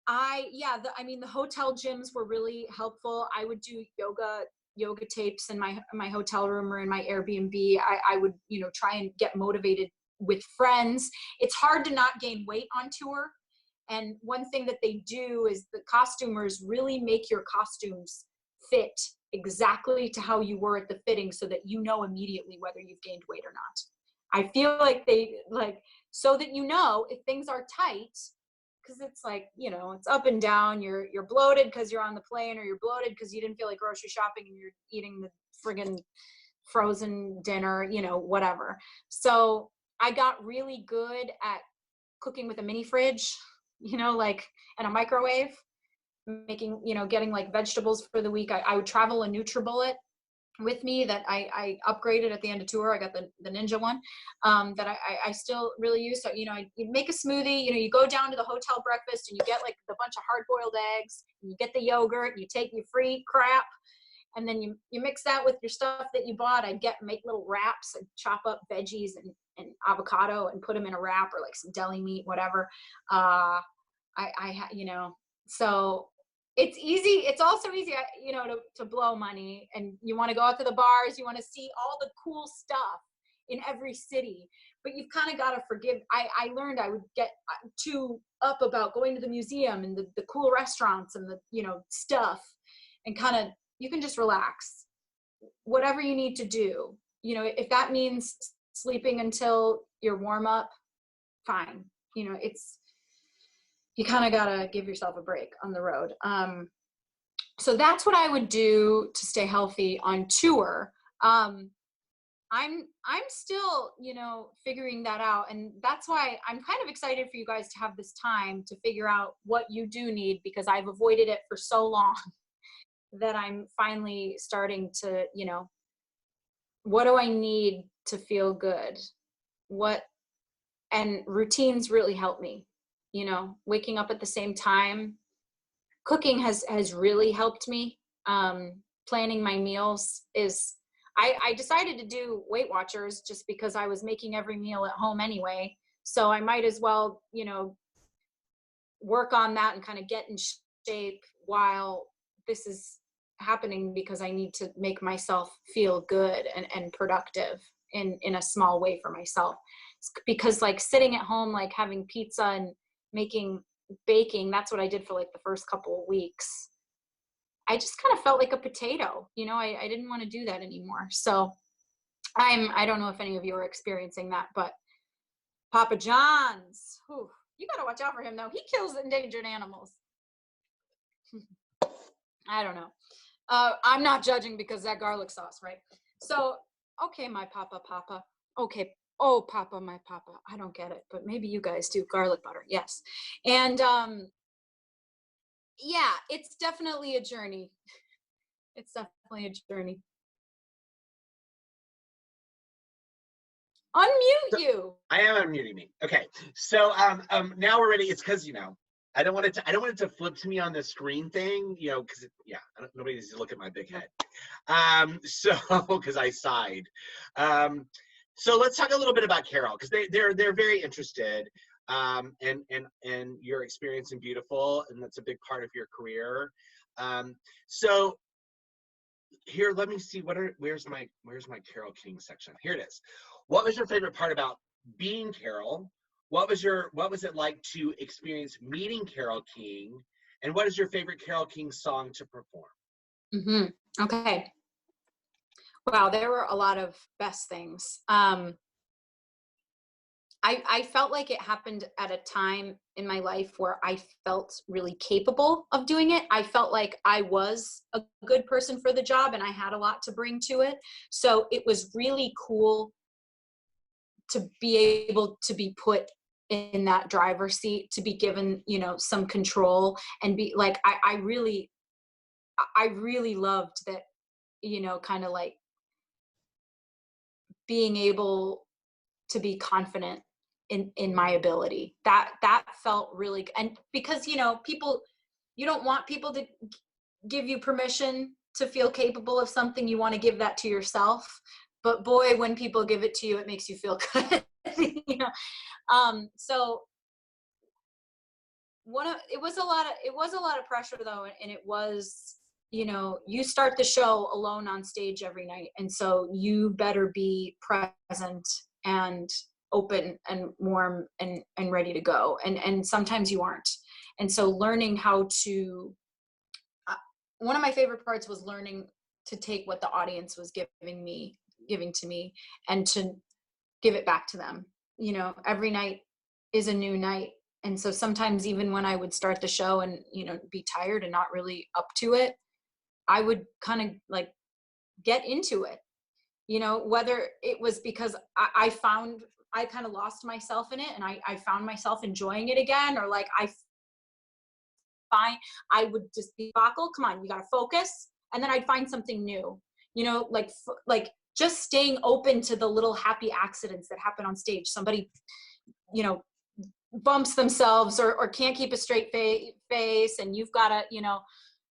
the hotel gyms were really helpful. I would do yoga tapes in my hotel room or in my Airbnb. I would, you know, try and get motivated with friends. It's hard to not gain weight on tour. And one thing that they do is the costumers really make your costumes fit exactly to how you were at the fitting, so that you know immediately whether you've gained weight or not. I feel like they so that, you know, if things are tight, because it's like, you know, it's up and down. You're bloated because you're on the plane, or you're bloated because you didn't feel like grocery shopping and you're eating the friggin' frozen dinner, you know, whatever. So I got really good at cooking with a mini fridge, you know, like, and a microwave, making, you know, getting like vegetables for the week. I would travel a NutriBullet with me that I upgraded at the end of tour. I got the Ninja one that I still really use. So, you know, you make a smoothie, you know, you go down to the hotel breakfast and you get like a bunch of hard-boiled eggs, and you get the yogurt, and you take your free crap, and then you mix that with your stuff that you bought. I'd make little wraps and chop up veggies and avocado and put them in a wrap, or like some deli meat, whatever. You know, so it's easy. It's also easy, you know, to blow money, and you want to go out to the bars. You want to see all the cool stuff in every city, but you've kind of got to forgive. I learned I would get too up about going to the museum and the cool restaurants and the, you know, stuff, and kind of, you can just relax. Whatever you need to do, you know, if that means sleeping until your warm up, fine. You know, you kind of gotta give yourself a break on the road. So that's what I would do to stay healthy on tour. I'm still, you know, figuring that out. And that's why I'm kind of excited for you guys to have this time to figure out what you do need, because I've avoided it for so long that I'm finally starting to, you know, what do I need to feel good? And routines really help me. You know, waking up at the same time, cooking has really helped me. Planning my meals I decided to do Weight Watchers just because I was making every meal at home anyway. So I might as well, you know, work on that and kind of get in shape while this is happening, because I need to make myself feel good and productive in a small way for myself. Because like sitting at home, like having pizza and baking, that's what I did for like the first couple of weeks. I just kind of felt like a potato, you know. I didn't want to do that anymore. So I don't know if any of you are experiencing that, but Papa John's, whew, you got to watch out for him though. He kills endangered animals. I don't know. I'm not judging, because that garlic sauce, right? So, okay, my Papa. Okay. Oh, Papa, my Papa. I don't get it, but maybe you guys do. Garlic butter. Yes. And yeah, it's definitely a journey. It's definitely a journey. Unmute you. I am unmuting me. Okay. So now we're ready. It's because, you know, I don't want it to flip to me on the screen thing, you know, because nobody needs to look at my big head. So because I sighed. So let's talk a little bit about Carole, because they're very interested, and your experience in Beautiful, and that's a big part of your career. So here, let me see, where's my Carole King section? Here it is. What was your favorite part about being Carole? What was it like to experience meeting Carole King? And what is your favorite Carole King song to perform? Okay. Wow, there were a lot of best things. I felt like it happened at a time in my life where I felt really capable of doing it. I felt like I was a good person for the job and I had a lot to bring to it. So it was really cool to be able to be put in that driver's seat, to be given, you know, some control, and be like, I really loved that, you know, kind of like being able to be confident in my ability. That felt really, and because, you know, you don't want people to give you permission to feel capable of something. You want to give that to yourself. But boy, when people give it to you, it makes you feel good. You know? So it was a lot of pressure though. And it was, you know, you start the show alone on stage every night. And so you better be present and open and warm and ready to go. And sometimes you aren't. And so learning how to, one of my favorite parts was learning to take what the audience was giving to me and to give it back to them. You know, every night is a new night. And so sometimes even when I would start the show and, you know, be tired and not really up to it, I would kind of like get into it, you know, whether it was because I kind of lost myself in it and I found myself enjoying it again, or like I would just be Bockel, come on, you got to focus. And then I'd find something new, you know, like just staying open to the little happy accidents that happen on stage. Somebody, you know, bumps themselves or can't keep a straight face, and you've got to, you know,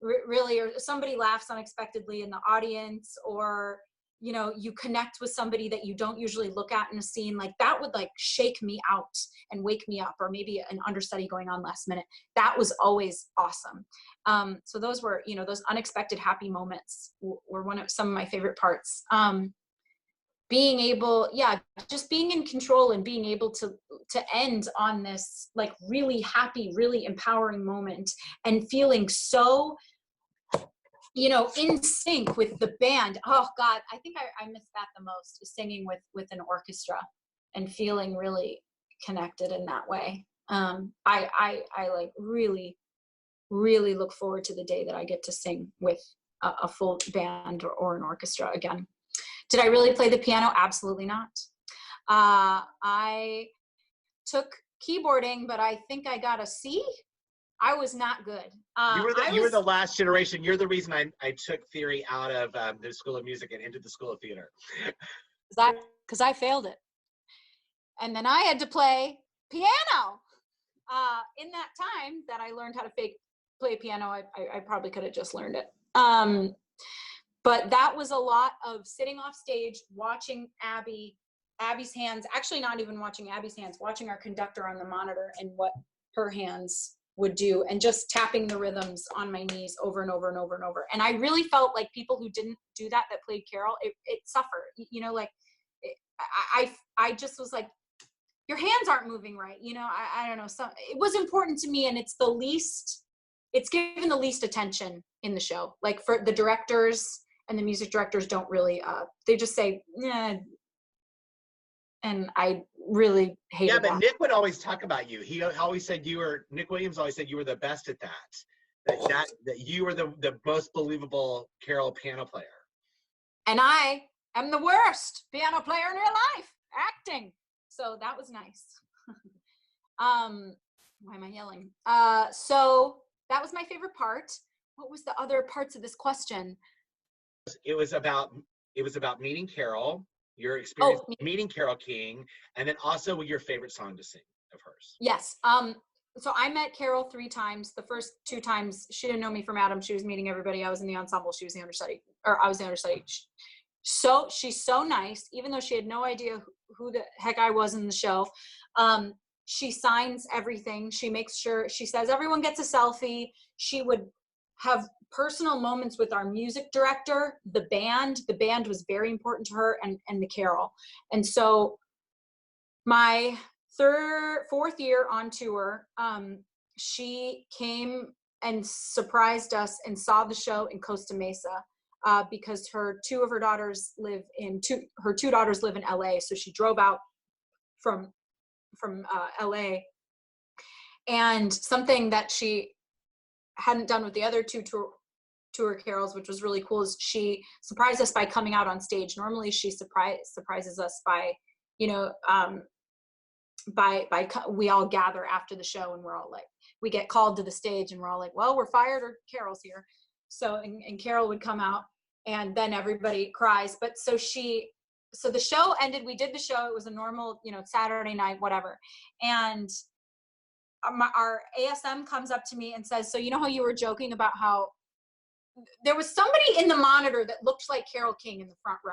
really, or somebody laughs unexpectedly in the audience, or, you know, you connect with somebody that you don't usually look at in a scene. Like that would like shake me out and wake me up, or maybe an understudy going on last minute. That was always awesome. So those were, you know, those unexpected happy moments were some of my favorite parts. Being able, just being in control and being able to end on this like really happy, really empowering moment, and feeling so, you know, in sync with the band. Oh God, I think I miss that the most, is singing with an orchestra and feeling really connected in that way. I like really, really look forward to the day that I get to sing with a full band or an orchestra again. Did I really play the piano? Absolutely not. I took keyboarding, but I think I got a C. I was not good. You were the last generation. You're the reason I took theory out of the School of Music and into the School of Theater. Because I failed it. And then I had to play piano. In that time that I learned how to play piano, I probably could have just learned it. But that was a lot of sitting off stage, watching Abby's hands, actually not even watching Abby's hands, watching our conductor on the monitor and what her hands would do, and just tapping the rhythms on my knees over and over and over and over. And I really felt like people who didn't do that played Carole, it suffered, you know, like I just was like, your hands aren't moving right. You know, I don't know. It was important to me, and it's given the least attention in the show. Like for the directors and the music directors don't really, they just say, yeah. And I really hated that. Yeah, but Nick would always talk about you. He always said Nick Williams always said you were the best at that. That you were the most believable Carole piano player. And I am the worst piano player in real life, acting. So that was nice. Why am I yelling? So that was my favorite part. What was the other parts of this question? It was about meeting Carole, your experience meeting Carole King, and then also your favorite song to sing of hers. Yes. So I met Carole 3 times. The first 2 times, she didn't know me from Adam. She was meeting everybody. I was in the ensemble. She was the understudy, or I was the understudy. she's so nice, even though she had no idea who the heck I was in the show. She signs everything. She makes sure, she says everyone gets a selfie. She would have personal moments with our music director, the band. The band was very important to her, and the Carole. And so my fourth year on tour, she came and surprised us and saw the show in Costa Mesa, because her two daughters live in LA. So she drove out from LA. And something that she hadn't done with the other two tour carols, which was really cool, is she surprised us by coming out on stage. Normally she surprises us by, you know, we all gather after the show and we're all like, we get called to the stage and we're all like, well, we're fired or Carole's here. So, and Carole would come out and then everybody cries. But so the show ended, we did the show, it was a normal, you know, Saturday night, whatever. And our ASM comes up to me and says, so you know how you were joking about how there was somebody in the monitor that looked like Carole King in the front row.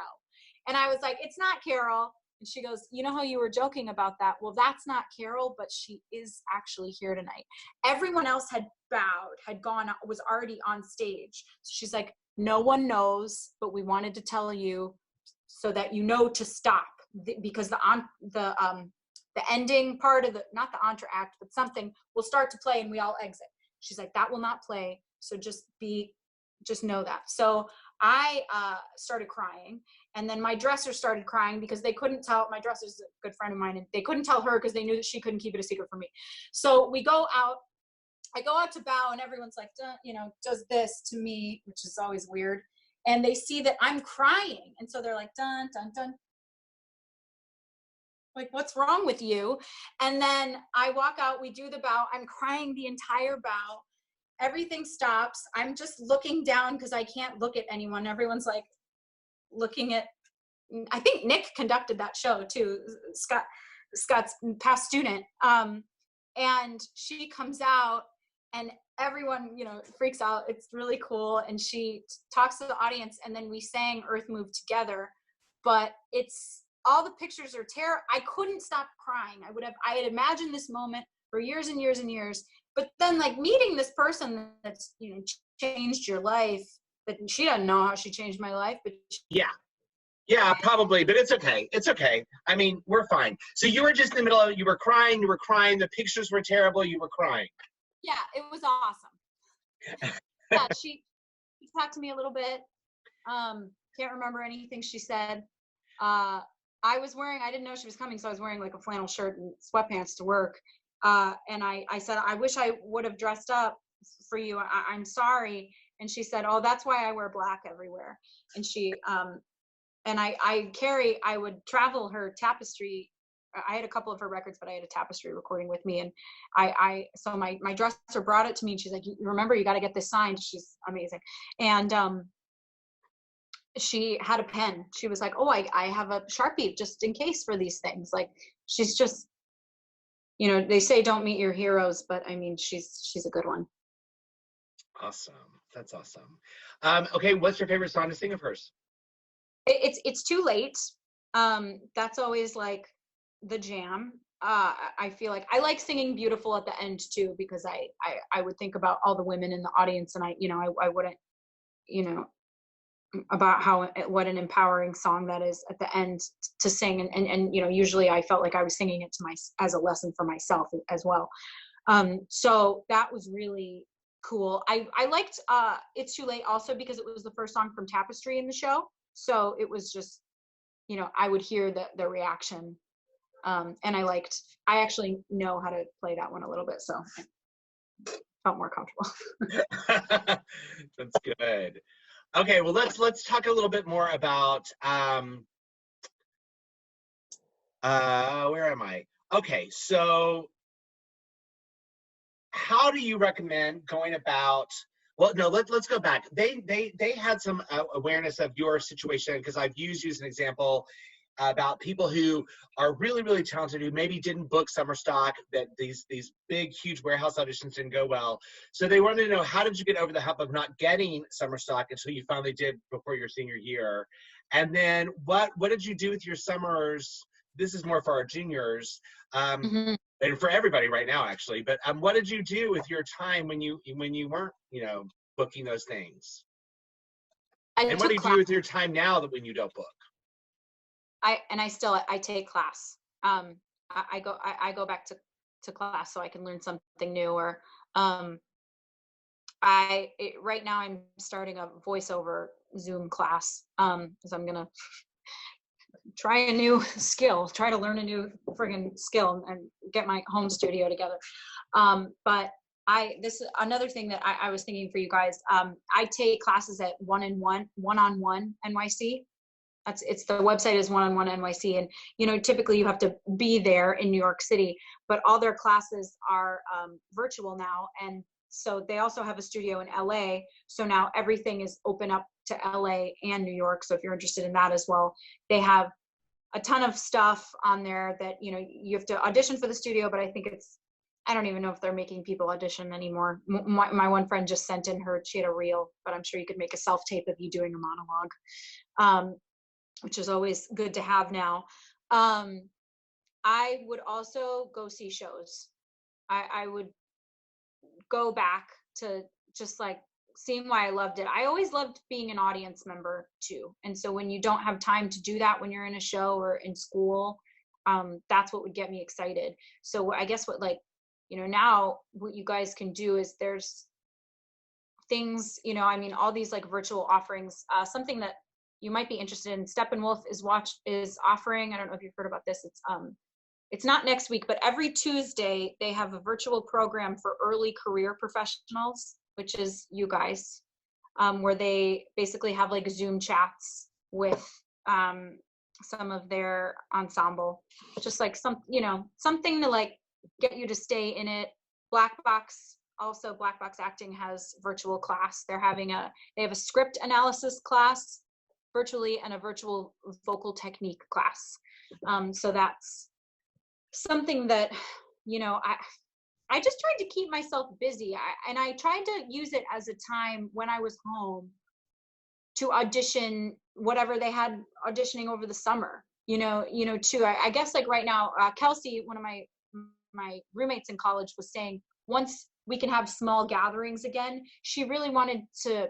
And I was like, it's not Carole. And she goes, you know how you were joking about that? Well, that's not Carole, but she is actually here tonight. Everyone else had bowed, had gone, was already on stage. So she's like, no one knows, but we wanted to tell you so that you know to stop, because the ending part of not the entr'acte, but something will start to play and we all exit. She's like, that will not play. So just know that. So I started crying, and then my dresser started crying because they couldn't tell. My dresser's a good friend of mine, and they couldn't tell her because they knew that she couldn't keep it a secret from me. So we go out. I go out to bow, and everyone's like, you know, does this to me, which is always weird. And they see that I'm crying, and so they're like, dun dun dun. Like, what's wrong with you? And then I walk out. We do the bow. I'm crying the entire bow. Everything stops. I'm just looking down because I can't look at anyone. Everyone's like looking at, I think Nick conducted that show too, Scott's past student. And she comes out and everyone, you know, freaks out. It's really cool. And she talks to the audience, and then we sang Earth Moved Together. But it's, all the pictures are terrible. I couldn't stop crying. I had imagined this moment for years and years and years. But then, like, meeting this person that's, you know, changed your life, but she doesn't know how she changed my life. But yeah, probably, but it's okay. It's okay. I mean, we're fine. So you were just in the middle of it. You were crying. The pictures were terrible. You were crying. Yeah, it was awesome. Yeah, she talked to me a little bit. Can't remember anything she said. I didn't know she was coming, so I was wearing like a flannel shirt and sweatpants to work. And I said, I wish I would have dressed up for you. I'm sorry. And she said, oh, that's why I wear black everywhere. And she, and I would travel her tapestry. I had a couple of her records, but I had a tapestry recording with me. And so my dresser brought it to me, and she's like, you remember, you got to get this signed. She's amazing. And, she had a pen. She was like, oh, I have a Sharpie just in case for these things. Like, she's just, you know, they say don't meet your heroes, but I mean, she's a good one. Awesome. That's awesome. Okay, what's your favorite song to sing of hers? It's Too Late. That's always like the jam. I feel like I like singing Beautiful at the end too, because I would think about all the women in the audience, and I wouldn't, you know, about what an empowering song that is at the end to sing. And you know, usually I felt like I was singing it as a lesson for myself as well. So that was really cool. I liked It's Too Late also because it was the first song from Tapestry in the show. So it was just, you know, I would hear the reaction. And I actually know how to play that one a little bit, so I felt more comfortable. That's good. Okay, well, let's talk a little bit more about where am I? Okay, so how do you recommend going about? Well, no, let's go back. They had some awareness of your situation, because I've used you as an example about people who are really, really talented, who maybe didn't book summer stock, that these big, huge warehouse auditions didn't go well. So they wanted to know, how did you get over the hump of not getting summer stock until you finally did before your senior year? And then what did you do with your summers? This is more for our juniors, Mm-hmm. and for everybody right now, actually. But what did you do with your time when you weren't, booking those things? I And what do took you class. do with your time now that when you don't book? I take class. I go back to class so I can learn something new, or right now I'm starting a voiceover Zoom class, because I'm gonna try a new skill, try to learn a new friggin' skill and get my home studio together. But this is another thing that I was thinking for you guys. I take classes at one-on-one NYC. The website is one-on-one NYC. And, typically you have to be there in New York City, but all their classes are virtual now. And so they also have a studio in LA. So now everything is open up to LA and New York. So if you're interested in that as well, they have a ton of stuff on there that, you have to audition for the studio, but I don't even know if they're making people audition anymore. My one friend just sent in she had a reel, but I'm sure you could make a self-tape of you doing a monologue, which is always good to have now. I would also go see shows. I would go back to just like seeing why I loved it. I always loved being an audience member too. And so when you don't have time to do that when you're in a show or in school, that's what would get me excited. So I guess now what you guys can do is there's things, all these like virtual offerings, something that you might be interested in. Steppenwolf is offering, I don't know if you've heard about this. It's not next week, but every Tuesday they have a virtual program for early career professionals, which is you guys, where they basically have like Zoom chats with some of their ensemble, just like something to like get you to stay in it. Black Box Acting has virtual class. They have a script analysis class virtually and a virtual vocal technique class. So that's something that, I just tried to keep myself busy. I tried to use it as a time when I was home to audition whatever they had auditioning over the summer, too. I guess like right now, Kelsey, one of my roommates in college, was saying once we can have small gatherings again, she really wanted to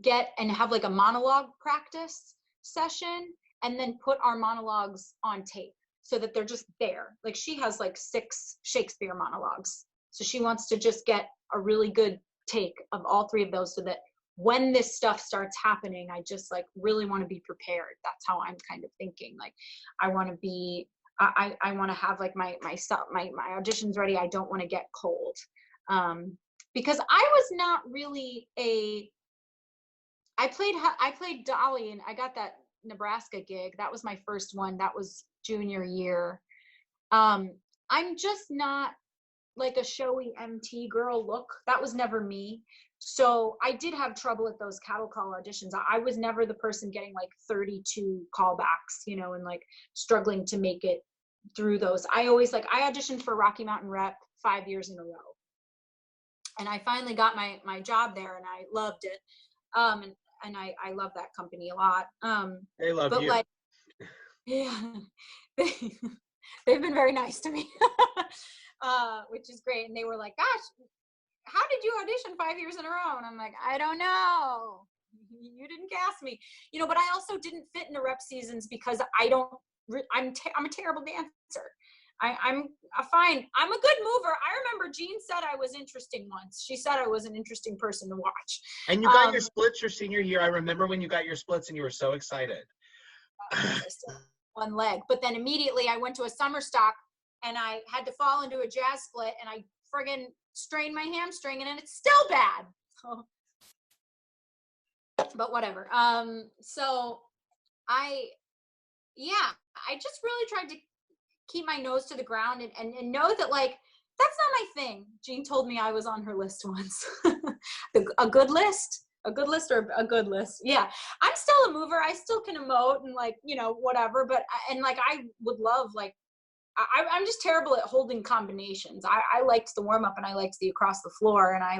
get and have like a monologue practice session and then put our monologues on tape so that they're just there. Like she has like 6 Shakespeare monologues. So she wants to just get a really good take of all 3 of those so that when this stuff starts happening, I just like really want to be prepared. That's how I'm kind of thinking. Like I want to be, I want to have like my auditions ready. I don't want to get cold. Because I was not really I played Dolly, and I got that Nebraska gig. That was my first one. That was junior year. I'm just not like a showy MT girl look. That was never me. So I did have trouble at those cattle call auditions. I was never the person getting like 32 callbacks, and like struggling to make it through those. I auditioned for Rocky Mountain Rep 5 years in a row. And I finally got my job there, and I loved it. And I love that company a lot. They love but you. Like, yeah, they've been very nice to me, which is great. And they were like, gosh, how did you audition 5 years in a row? And I'm like, I don't know. You didn't cast me, but I also didn't fit into rep seasons because I'm a terrible dancer. I'm a good mover. I remember Jean said I was interesting once. She said I was an interesting person to watch. And you got your splits your senior year. I remember when you got your splits and you were so excited. One leg. But then immediately I went to a summer stock and I had to fall into a jazz split and I friggin' strained my hamstring and it's still bad. But whatever. So I just really tried to keep my nose to the ground and know that like that's not my thing. Jean told me I was on her list once. a good list or a good list. Yeah, I'm still a mover. I still can emote and like whatever. But I would love like I'm just terrible at holding combinations. I liked the warm up and I liked the across the floor and I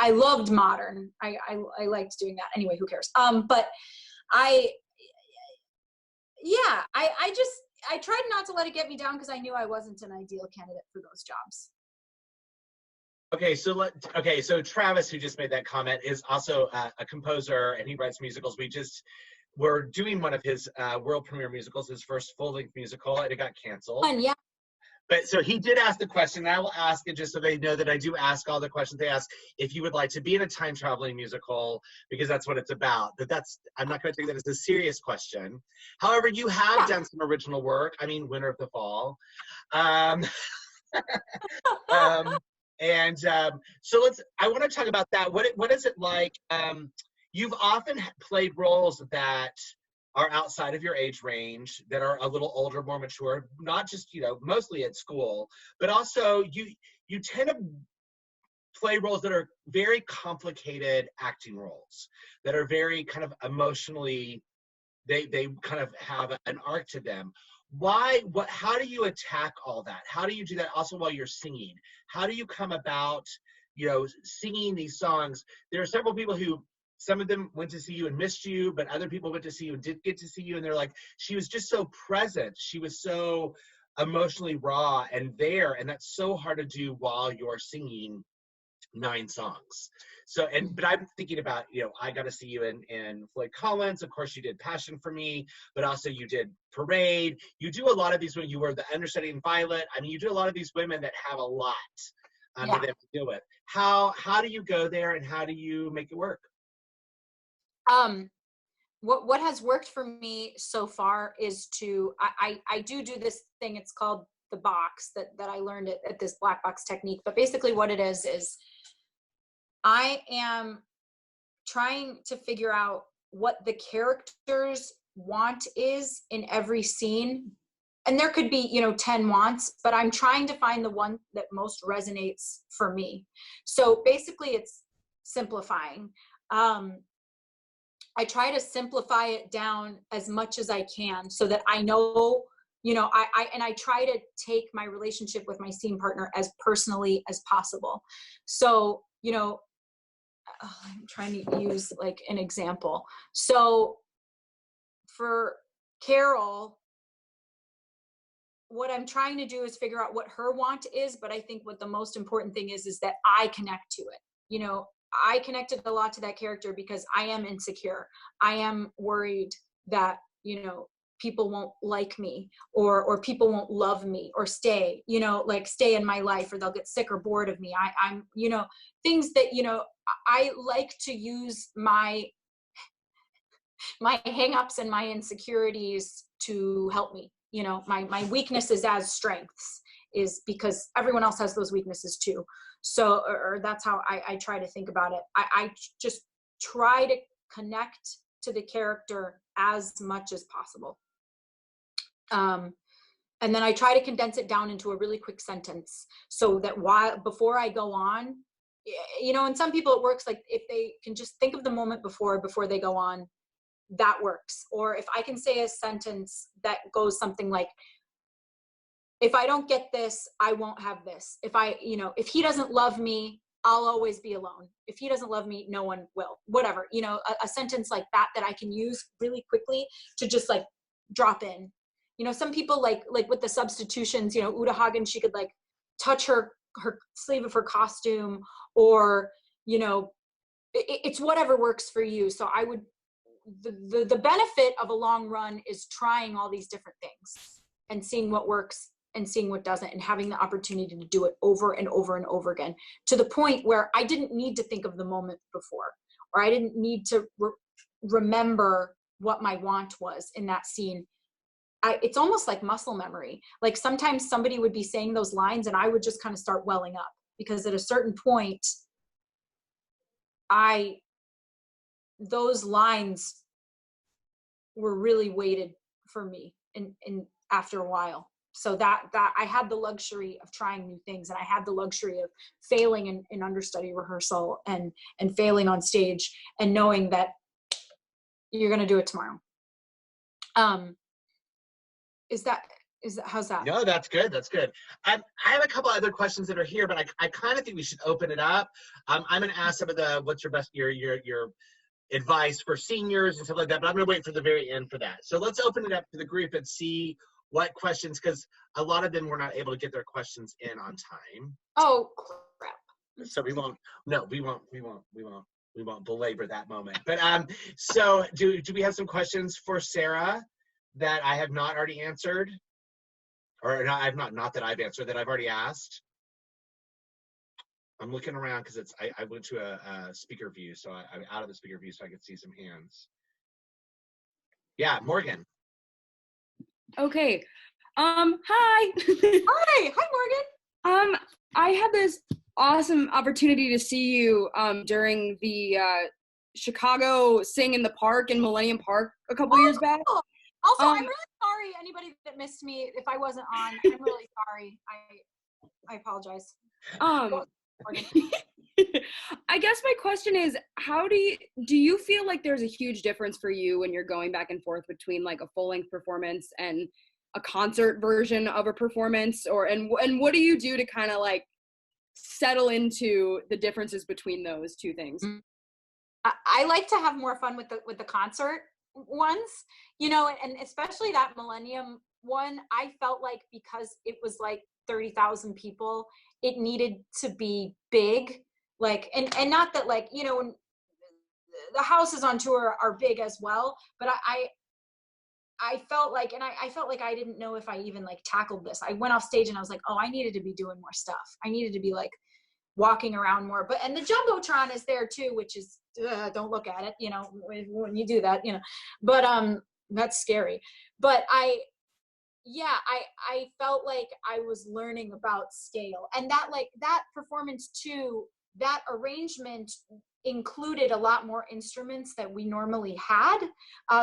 loved modern. I liked doing that. Anyway, who cares? But I tried not to let it get me down because I knew I wasn't an ideal candidate for those jobs. Okay, so Travis, who just made that comment, is also a composer, and he writes musicals. We're doing one of his world premiere musicals, his first full-length musical, and it got canceled. Fun, yeah. But so he did ask the question, and I will ask it just so they know that I do ask all the questions they ask. If you would like to be in a time-traveling musical, because that's what it's about. I'm not going to take that as a serious question. However, you have done some original work. I mean, Winter of the Fall. So I want to talk about that. What is it like? You've often played roles that are outside of your age range, that are a little older, more mature, not just, mostly at school, but also you tend to play roles that are very complicated acting roles, that are very kind of emotionally, they kind of have an arc to them. How do you attack all that? How do you do that also while you're singing? How do you come about, singing these songs? There are several people who, some of them went to see you and missed you, but other people went to see you and did get to see you, and they're like, she was just so present. She was so emotionally raw and there, and that's so hard to do while you're singing 9 songs. But I'm thinking about, I got to see you in Floyd Collins. Of course, you did Passion for Me, but also you did Parade. You do a lot of these when you were the understudy in Violet. I mean, you do a lot of these women that have a lot that they have to deal with. How do you go there, and how do you make it work? What has worked for me so far is I do this thing. It's called the box that I learned at this black box technique. But basically what it is I am trying to figure out what the character's want is in every scene. And there could be, 10 wants, but I'm trying to find the one that most resonates for me. So basically it's simplifying. I try to simplify it down as much as I can so that I know, I try to take my relationship with my scene partner as personally as possible. So, I'm trying to use like an example. So for Carole, what I'm trying to do is figure out what her want is, but I think what the most important thing is that I connect to it. I connected a lot to that character because I am insecure. I am worried that, people won't like me or people won't love me or stay in my life, or they'll get sick or bored of me. I'm things that, I like to use my hangups and my insecurities to help me. My weaknesses as strengths is because everyone else has those weaknesses too. So, or that's how I try to think about it. I just try to connect to the character as much as possible. And then I try to condense it down into a really quick sentence so that before I go on, and some people it works like if they can just think of the moment before they go on, that works. Or if I can say a sentence that goes something like, if I don't get this, I won't have this. If he doesn't love me, I'll always be alone. If he doesn't love me, no one will. Whatever, a sentence like that I can use really quickly to just like drop in. Some people like with the substitutions, Uta Hagen, she could like touch her sleeve of her costume, or, it's whatever works for you. So I would, the benefit of a long run is trying all these different things and seeing what works and seeing what doesn't, and having the opportunity to do it over and over and over again, to the point where I didn't need to think of the moment before, or I didn't need to remember what my want was in that scene. It's almost like muscle memory. Like sometimes somebody would be saying those lines and I would just kind of start welling up, because at a certain point, those lines were really weighted for me in after a while. So that I had the luxury of trying new things, and I had the luxury of failing in understudy rehearsal and failing on stage, and knowing that you're going to do it tomorrow. How's that? No, that's good. That's good. I have a couple other questions that are here, but I kind of think we should open it up. I'm going to ask some of what's your best, your advice for seniors and stuff like that, but I'm going to wait for the very end for that. So let's open it up to the group and see what questions, because a lot of them were not able to get their questions in on time. Oh, crap. So we won't belabor that moment. But so do we have some questions for Sarah that I have not already answered? Or not that I've answered, that I've already asked? I'm looking around because I went to a speaker view, so I'm out of the speaker view so I could see some hands. Yeah, Morgan. Okay. Hi. Hi, Morgan. I had this awesome opportunity to see you during the Chicago Sing in the Park in Millennium Park a couple years back. Cool. Also, I'm really sorry, anybody that missed me, if I wasn't on. I'm really sorry. I apologize. I guess my question is, how do you feel like there's a huge difference for you when you're going back and forth between like a full-length performance and a concert version of a performance, and what do you do to kind of like settle into the differences between those two things? I like to have more fun with the concert ones, you know, and especially that Millennium one. I felt like because it was like 30,000 people, it needed to be big, like, and not that, like, you know, when the houses on tour are big as well, but I felt like, and I felt like I didn't know if I even like tackled this. I went off stage and I was like, oh, I needed to be doing more stuff. I needed to be like walking around more, and the Jumbotron is there too, which is, don't look at it, you know, when you do that, you know, but that's scary. But I felt like I was learning about scale, and that performance too, that arrangement included a lot more instruments that we normally had.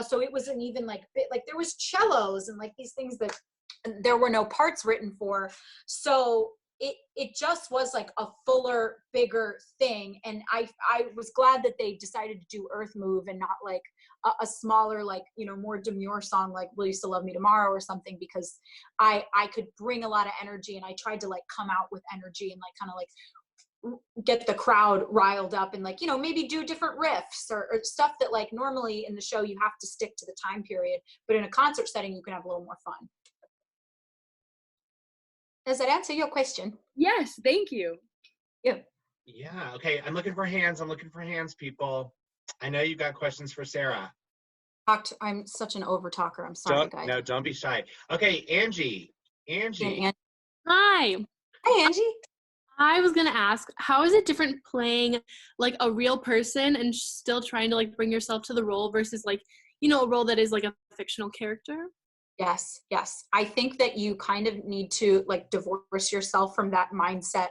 So it wasn't even like there was cellos and like these things that there were no parts written for. So it just was like a fuller, bigger thing. And I was glad that they decided to do Earth Move and not like a smaller, like, you know, more demure song like Will You Still Love Me Tomorrow or something, because I could bring a lot of energy, and I tried to like come out with energy and like kind of like get the crowd riled up and like, you know, maybe do different riffs or stuff that like normally in the show you have to stick to the time period, but in a concert setting you can have a little more fun. Does that answer your question? Yes, thank you. Yeah. Yeah, okay, I'm looking for hands, people. I know you got questions for Sarah. I'm such an over talker. I'm sorry, guys. No, don't be shy. Okay, Angie. Hi. Hi, Angie. I was gonna ask, how is it different playing like a real person and still trying to like bring yourself to the role versus like, you know, a role that is like a fictional character? Yes. I think that you kind of need to like divorce yourself from that mindset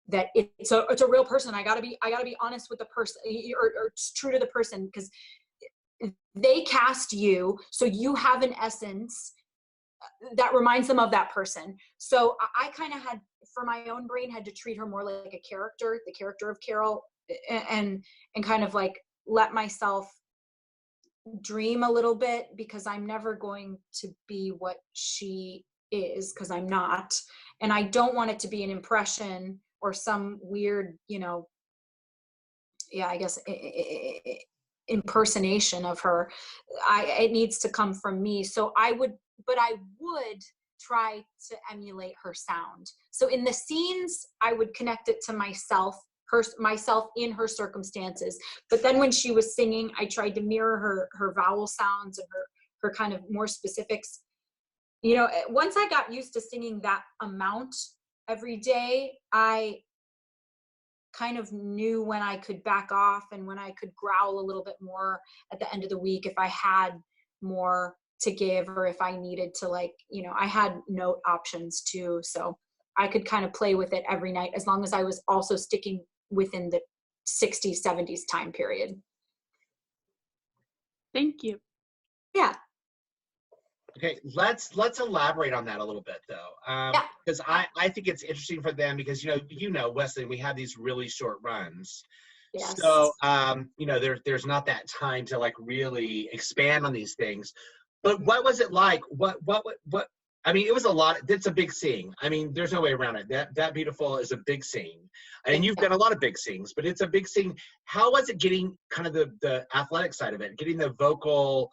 that it's a real person. I gotta be honest with the person, or true to the person, because they cast you, so you have an essence that reminds them of that person. So I kind of had, for my own brain, had to treat her more like a character, the character of Carole, and kind of like let myself dream a little bit, because I'm never going to be what she is, because I'm not, and I don't want it to be an impression or some weird, you know, I guess impersonation of her. It needs to come from me. So I would try to emulate her sound. So in the scenes, I would connect it to myself in her circumstances. But then when she was singing, I tried to mirror her vowel sounds and her kind of more specifics. You know, once I got used to singing that amount every day, I kind of knew when I could back off and when I could growl a little bit more at the end of the week if I had more to give, or if I needed to, like, you know, I had note options too. So I could kind of play with it every night, as long as I was also sticking within the 60s, 70s time period. Thank you. Yeah. Okay, let's elaborate on that a little bit though, because I think it's interesting for them, because you know Wesleyan, we have these really short runs. Yes. So you know, there's not that time to like really expand on these things. But what was it like? What I mean, it was a lot. It's a big scene. I mean, there's no way around it. That Beautiful is a big scene. And you've done a lot of big scenes, but it's a big scene. How was it getting kind of the athletic side of it, getting the vocal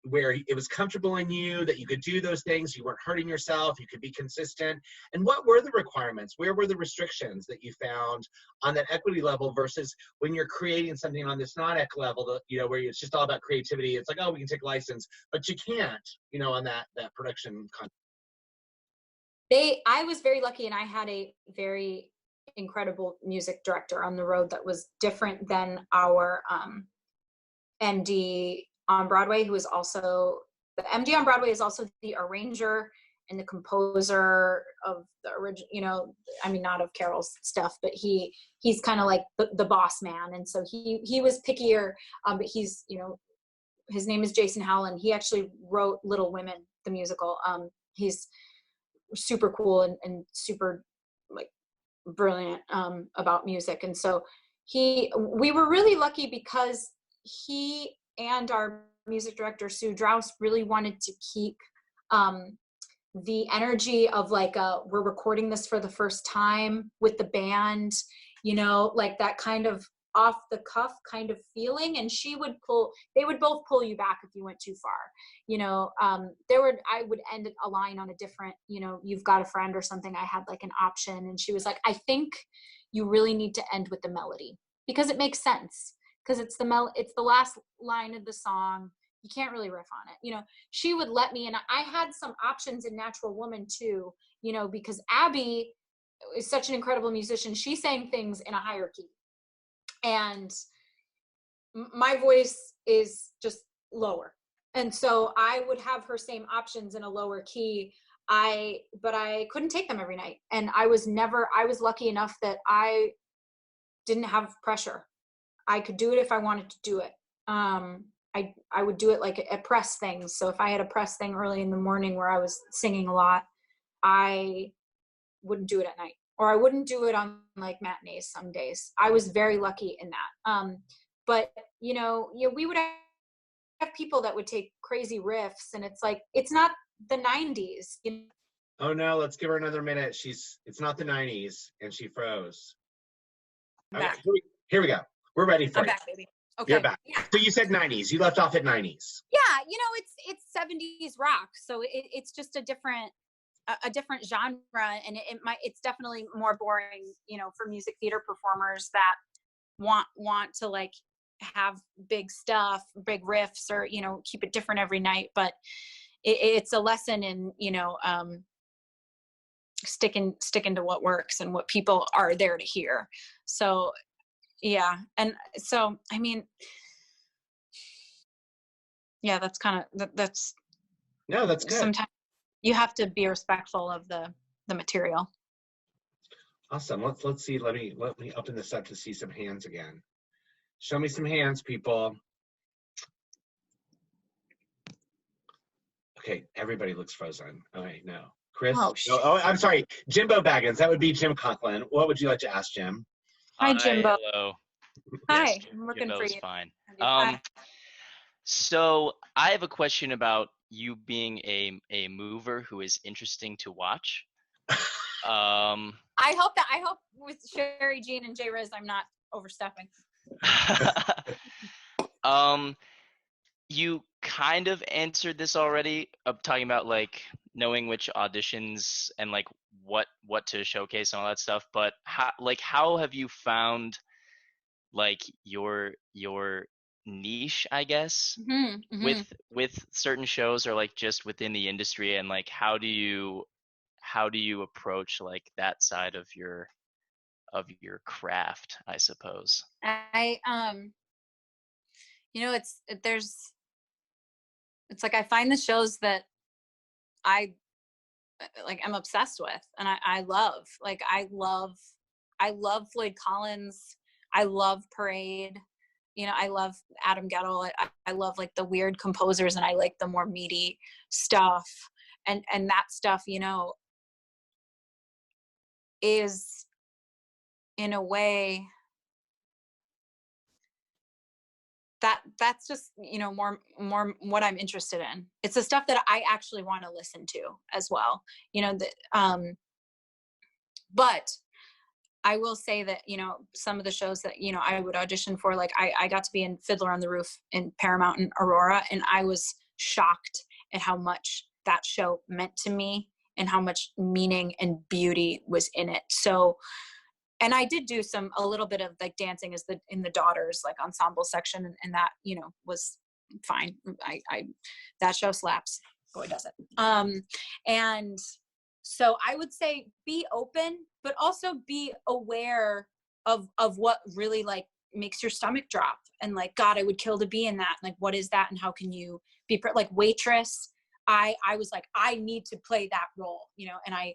where it was comfortable in you, that you could do those things, you weren't hurting yourself, you could be consistent? And what were the requirements? Where were the restrictions that you found on that equity level versus when you're creating something on this non-ec level, where it's just all about creativity? It's like, oh, we can take license, but you can't, on that production content. I was very lucky, and I had a very incredible music director on the road that was different than our MD on Broadway, who is also the MD on Broadway, is also the arranger and the composer of the original, I mean, not of Carole's stuff, but he's kind of like the boss man. And so he was pickier, but he's, his name is Jason Howland. He actually wrote Little Women, the musical. He's super cool and super like brilliant about music. And so we were really lucky because he and our music director, Sue Draus, really wanted to keep the energy of like, we're recording this for the first time with the band, like that kind of off the cuff kind of feeling. And they would both pull you back if you went too far. I would end a line on a different, you've got a friend or something. I had like an option, and she was like, I think you really need to end with the melody because it makes sense. Because it's the last line of the song. You can't really riff on it. She would let me, and I had some options in Natural Woman too, because Abby is such an incredible musician. She sang things in a higher key. And my voice is just lower. And so I would have her same options in a lower key. But I couldn't take them every night. And I was lucky enough that I didn't have pressure. I could do it if I wanted to do it. I would do it like at press things. So if I had a press thing early in the morning where I was singing a lot, I wouldn't do it at night, or I wouldn't do it on like matinees some days. I was very lucky in that. But we would have people that would take crazy riffs, and it's like, it's not the 90s. Oh no, let's give her another minute. It's not the 90s, and she froze. Okay, here we go. We're ready for I'm you. back, baby. Okay. You're back. Yeah. So you said 90s. You left off at 90s. Yeah, it's 70s rock, so it's just a different genre, and it's definitely more boring, for music theater performers that want to like have big stuff, big riffs, or keep it different every night. But it's a lesson in sticking to what works and what people are there to hear. So yeah, and so I mean, yeah, that's kind of that's good. Sometimes you have to be respectful of the material. Awesome. Let's see. Let me open this up to see some hands again. Show me some hands, people. Okay, everybody looks frozen. Okay, no. Chris? Oh, I'm sorry. Jimbo Baggins. That would be Jim Conklin. What would you like to ask Jim? Hi, Jimbo. Hello. Hi, Yes, I'm looking for Jimbo's you. fine. Hi. So I have a question about you being a mover who is interesting to watch. I hope with Sherry Jean and Jay Riz, I'm not overstepping. You kind of answered this already, talking about like knowing which auditions and like what to showcase and all that stuff. But how have you found like your niche, I guess, with certain shows, or like just within the industry, and like how do you approach like that side of your craft, I suppose? It's like I find the shows that I like I'm obsessed with, and I love Floyd Collins. I love Parade. I love Adam Gettle. I love like the weird composers, and I like the more meaty stuff. And that stuff, is in a way that's just, you know, more what I'm interested in. It's the stuff that I actually want to listen to as well, you know, but I will say that, you know, some of the shows that, you know, I would audition for, like I got to be in Fiddler on the Roof in Paramount and Aurora, and I was shocked at how much that show meant to me and how much meaning and beauty was in it. So, and I did do a little bit of like dancing in the Daughters, like ensemble section. And that, you know, was fine. That show slaps. Boy, does it. And so I would say be open, but also be aware of what really like makes your stomach drop. And like, God, I would kill to be in that. Like, what is that? And how can you be like Waitress? I was like, I need to play that role, you know, and I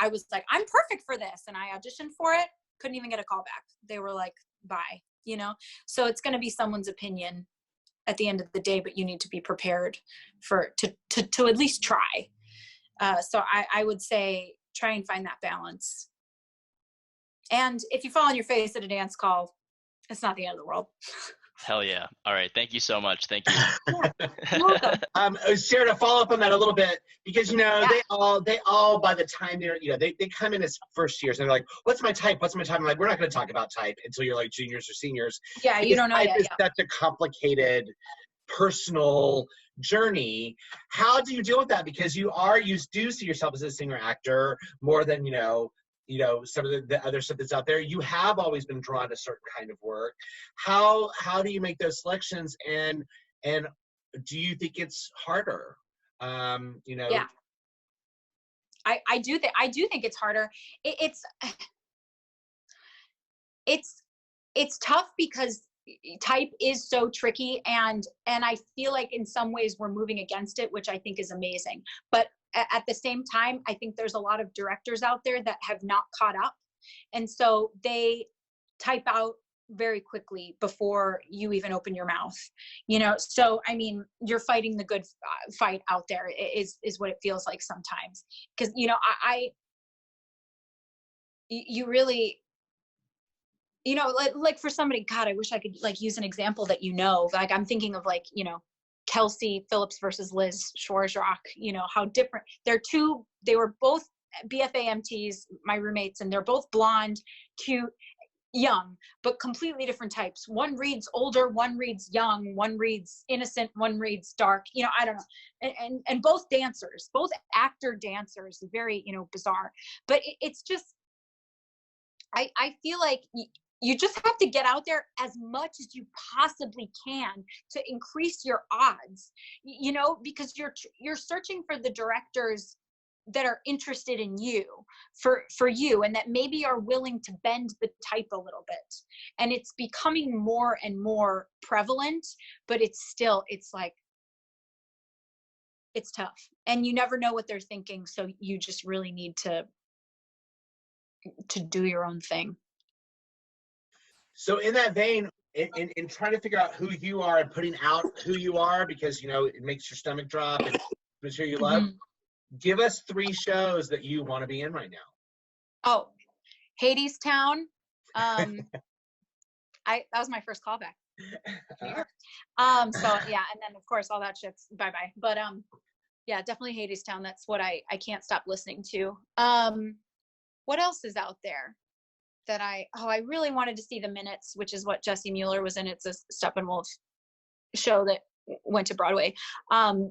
was like, I'm perfect for this. And I auditioned for it. Couldn't even get a call back. They were like, bye, you know? So it's going to be someone's opinion at the end of the day, but you need to be prepared to at least try. So I would say, try and find that balance. And if you fall on your face at a dance call, it's not the end of the world. Hell yeah. All right. Thank you so much. Thank you. You're welcome. Sarah, to follow up on that a little bit, because, you know, Yeah. they all, by the time they're, you know, they come in as first years and they're like, what's my type? What's my type? I'm like, we're not going to talk about type until you're like juniors or seniors. Yeah, you don't know type yet. is such a complicated personal journey. How do you deal with that? Because you do see yourself as a singer actor more than, you know, some of the other stuff that's out there. You have always been drawn to certain kind of work. How do you make those selections, and do you think it's harder? You know. Yeah. I do think it's harder. It's tough because type is so tricky, and I feel like in some ways we're moving against it, which I think is amazing. But at the same time, I think there's a lot of directors out there that have not caught up. And so they type out very quickly before you even open your mouth, you know? So, I mean, you're fighting the good fight out there is what it feels like sometimes. Cause you know, you really, you know, like for somebody, God, I wish I could like use an example that, you know, like I'm thinking of like, you know, Kelsey Phillips versus Liz Schwarzrock, you know, how different they were both BFA MTs, my roommates, and they're both blonde, cute, young, but completely different types. One reads older, one reads young, one reads innocent, one reads dark, you know, I don't know. And both dancers, both actor dancers, very, you know, bizarre, but it's just, I feel like you just have to get out there as much as you possibly can to increase your odds, you know, because you're searching for the directors that are interested in you for you, and that maybe are willing to bend the type a little bit. And it's becoming more and more prevalent, but it's like, it's tough, and you never know what they're thinking. So you just really need to do your own thing. So in that vein, in trying to figure out who you are and putting out who you are, because, you know, it makes your stomach drop and it's who you love, give us 3 shows that you want to be in right now. Oh, Hades Town. That was my first callback. So yeah, and then of course all that shit's bye-bye. But yeah, definitely Hades Town. That's what I can't stop listening to. What else is out there that I really wanted to see The Minutes, which is what Jesse Mueller was in. It's a Steppenwolf show that went to Broadway. God,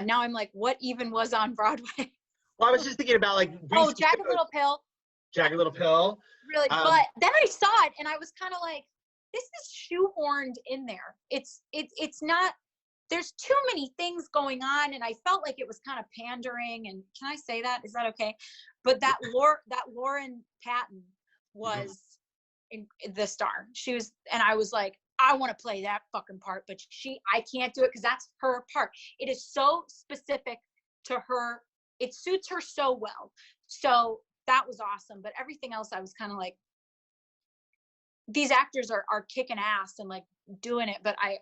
now I'm like, what even was on Broadway? Well, I was just thinking about like. Jagged Little Pill. Jagged Little Pill. Really, but then I saw it and I was kind of like, this is shoehorned in there. It's not. There's too many things going on, and I felt like it was kind of pandering. And can I say that? Is that okay? But that Lauren Patton was in the star. She was, and I was like, I want to play that fucking part, but I can't do it because that's her part. It is so specific to her. It suits her so well. So that was awesome. But everything else, I was kind of like, these actors are kicking ass and like doing it, but I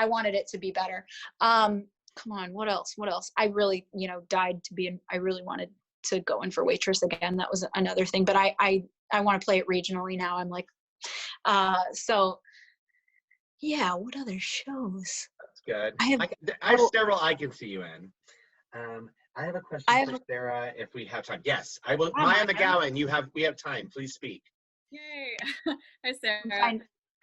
wanted it to be better. Come on, what else? I really, you know, I really wanted to go in for Waitress again. That was another thing, but I want to play it regionally now. I'm like, so Yeah, what other shows? That's good. I have, I have oh, several I can see you in. I have a question I have, for Sarah if we have time. Yes, I will. Hi, Maya Maya. McGowan, we have time. Please speak. Yay. Hi, Sarah.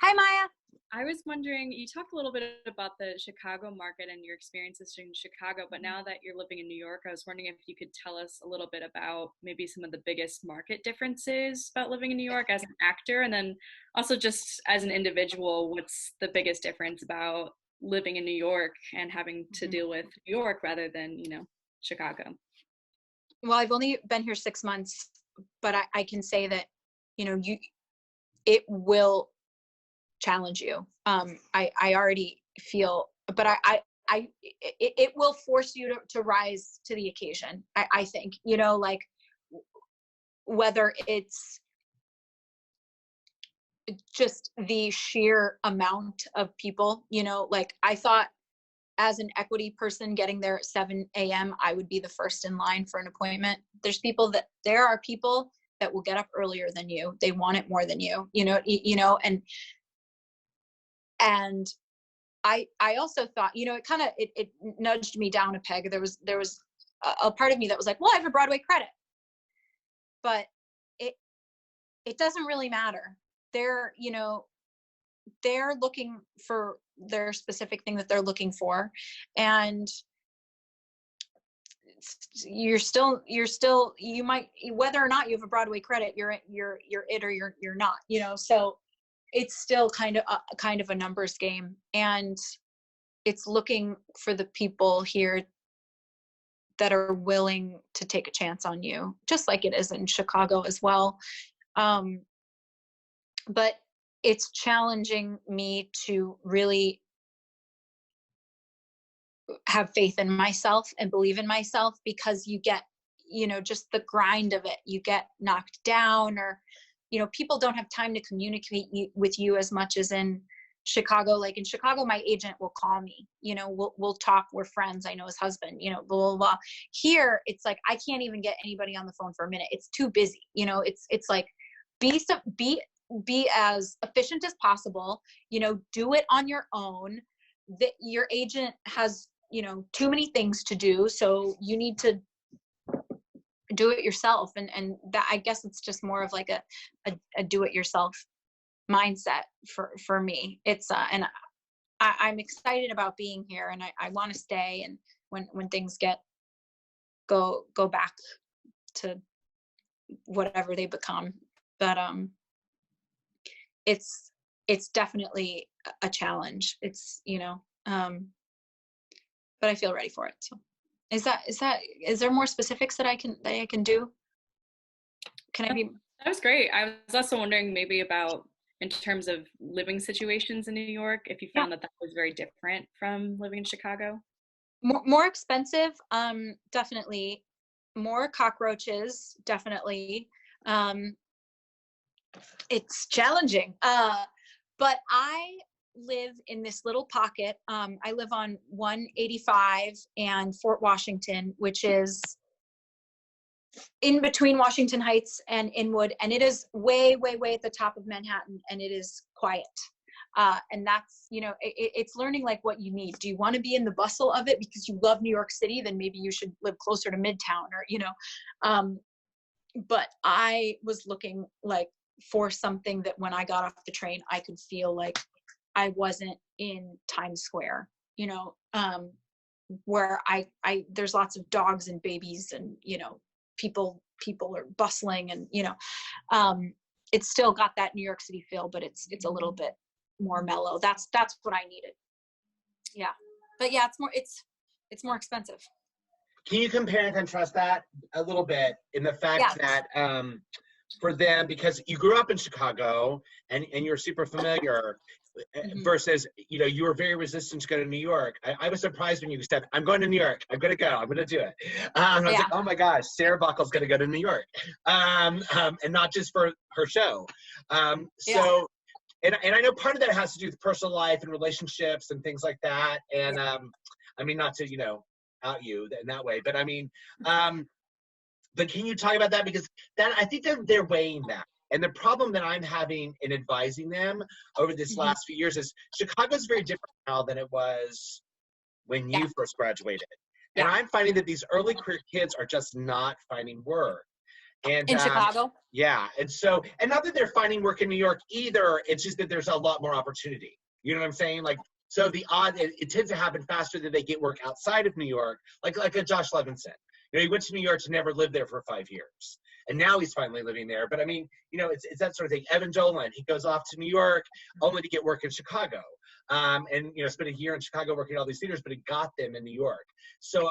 hi, Maya. I was wondering, you talked a little bit about the Chicago market and your experiences in Chicago, but now that you're living in New York, I was wondering if you could tell us a little bit about maybe some of the biggest market differences about living in New York as an actor, and then also just as an individual, what's the biggest difference about living in New York and having to deal with New York rather than, Chicago? Well, I've only been here 6 months, but I can say that, it will challenge you. I already feel, but it will force you to rise to the occasion. I think, like whether it's just the sheer amount of people, like I thought as an equity person getting there at 7 a.m., I would be the first in line for an appointment. There are people that will get up earlier than you. They want it more than you, and I also thought, it nudged me down a peg. There was a part of me that was like, well, I have a Broadway credit, but it doesn't really matter. They're looking for their specific thing that they're looking for, and you might, whether or not you have a Broadway credit, you're it or you're not, so it's still kind of a numbers game, and it's looking for the people here that are willing to take a chance on you, just like it is in Chicago as well. But it's challenging me to really have faith in myself and believe in myself, because you get, just the grind of it, you get knocked down, or, people don't have time to communicate with you as much as in Chicago. Like in Chicago, my agent will call me, we'll talk, we're friends, I know his husband, blah, blah, blah. Here, it's like, I can't even get anybody on the phone for a minute. It's too busy. It's like, be as efficient as possible, do it on your own. That your agent has, too many things to do, so you need to do it yourself. And that, I guess it's just more of like a do it yourself mindset for me. It's and I'm excited about being here, and I want to stay, and when things go back to whatever they become. But it's definitely a challenge. It's, but I feel ready for it. So is there more specifics that I can do? Can I be? That was great. I was also wondering maybe about, in terms of living situations in New York, if you found that was very different from living in Chicago. More expensive, definitely. More cockroaches, definitely. It's challenging, but I live in this little pocket. I live on 185 and Fort Washington, which is in between Washington Heights and Inwood, and it is way, way, way at the top of Manhattan, and it is quiet. And that's, it's learning like what you need. Do you want to be in the bustle of it because you love New York City? Then maybe you should live closer to Midtown, or, but I was looking like for something that when I got off the train, I could feel like I wasn't in Times Square, where there's lots of dogs and babies, and, people are bustling, and, it's still got that New York City feel, but it's a little bit more mellow. That's what I needed. Yeah. But yeah, it's more expensive. Can you compare and contrast that a little bit in the fact that for them, because you grew up in Chicago and you're super familiar, versus, you were very resistant to go to New York. I was surprised when you said, I'm going to New York. I'm going to go. I'm going to do it. I was like, oh my gosh, Sarah Bockel's going to go to New York. And not just for her show. So, and I know part of that has to do with personal life and relationships and things like that. And I mean, not to, out you in that way, but I mean, but can you talk about that? Because that, I think they're weighing that. And the problem that I'm having in advising them over this last few years is Chicago's very different now than it was when you first graduated. And I'm finding that these early career kids are just not finding work. And In Chicago? Yeah. And so, and not that they're finding work in New York either, it's just that there's a lot more opportunity. You know what I'm saying? Like, so it tends to happen faster that they get work outside of New York, like a Josh Levinson. You know, he went to New York to never live there for 5 years. And now he's finally living there. But I mean, you know, it's that sort of thing. Evan Dolan, he goes off to New York only to get work in Chicago. And, you know, spent a year in Chicago working at all these theaters, but he got them in New York. So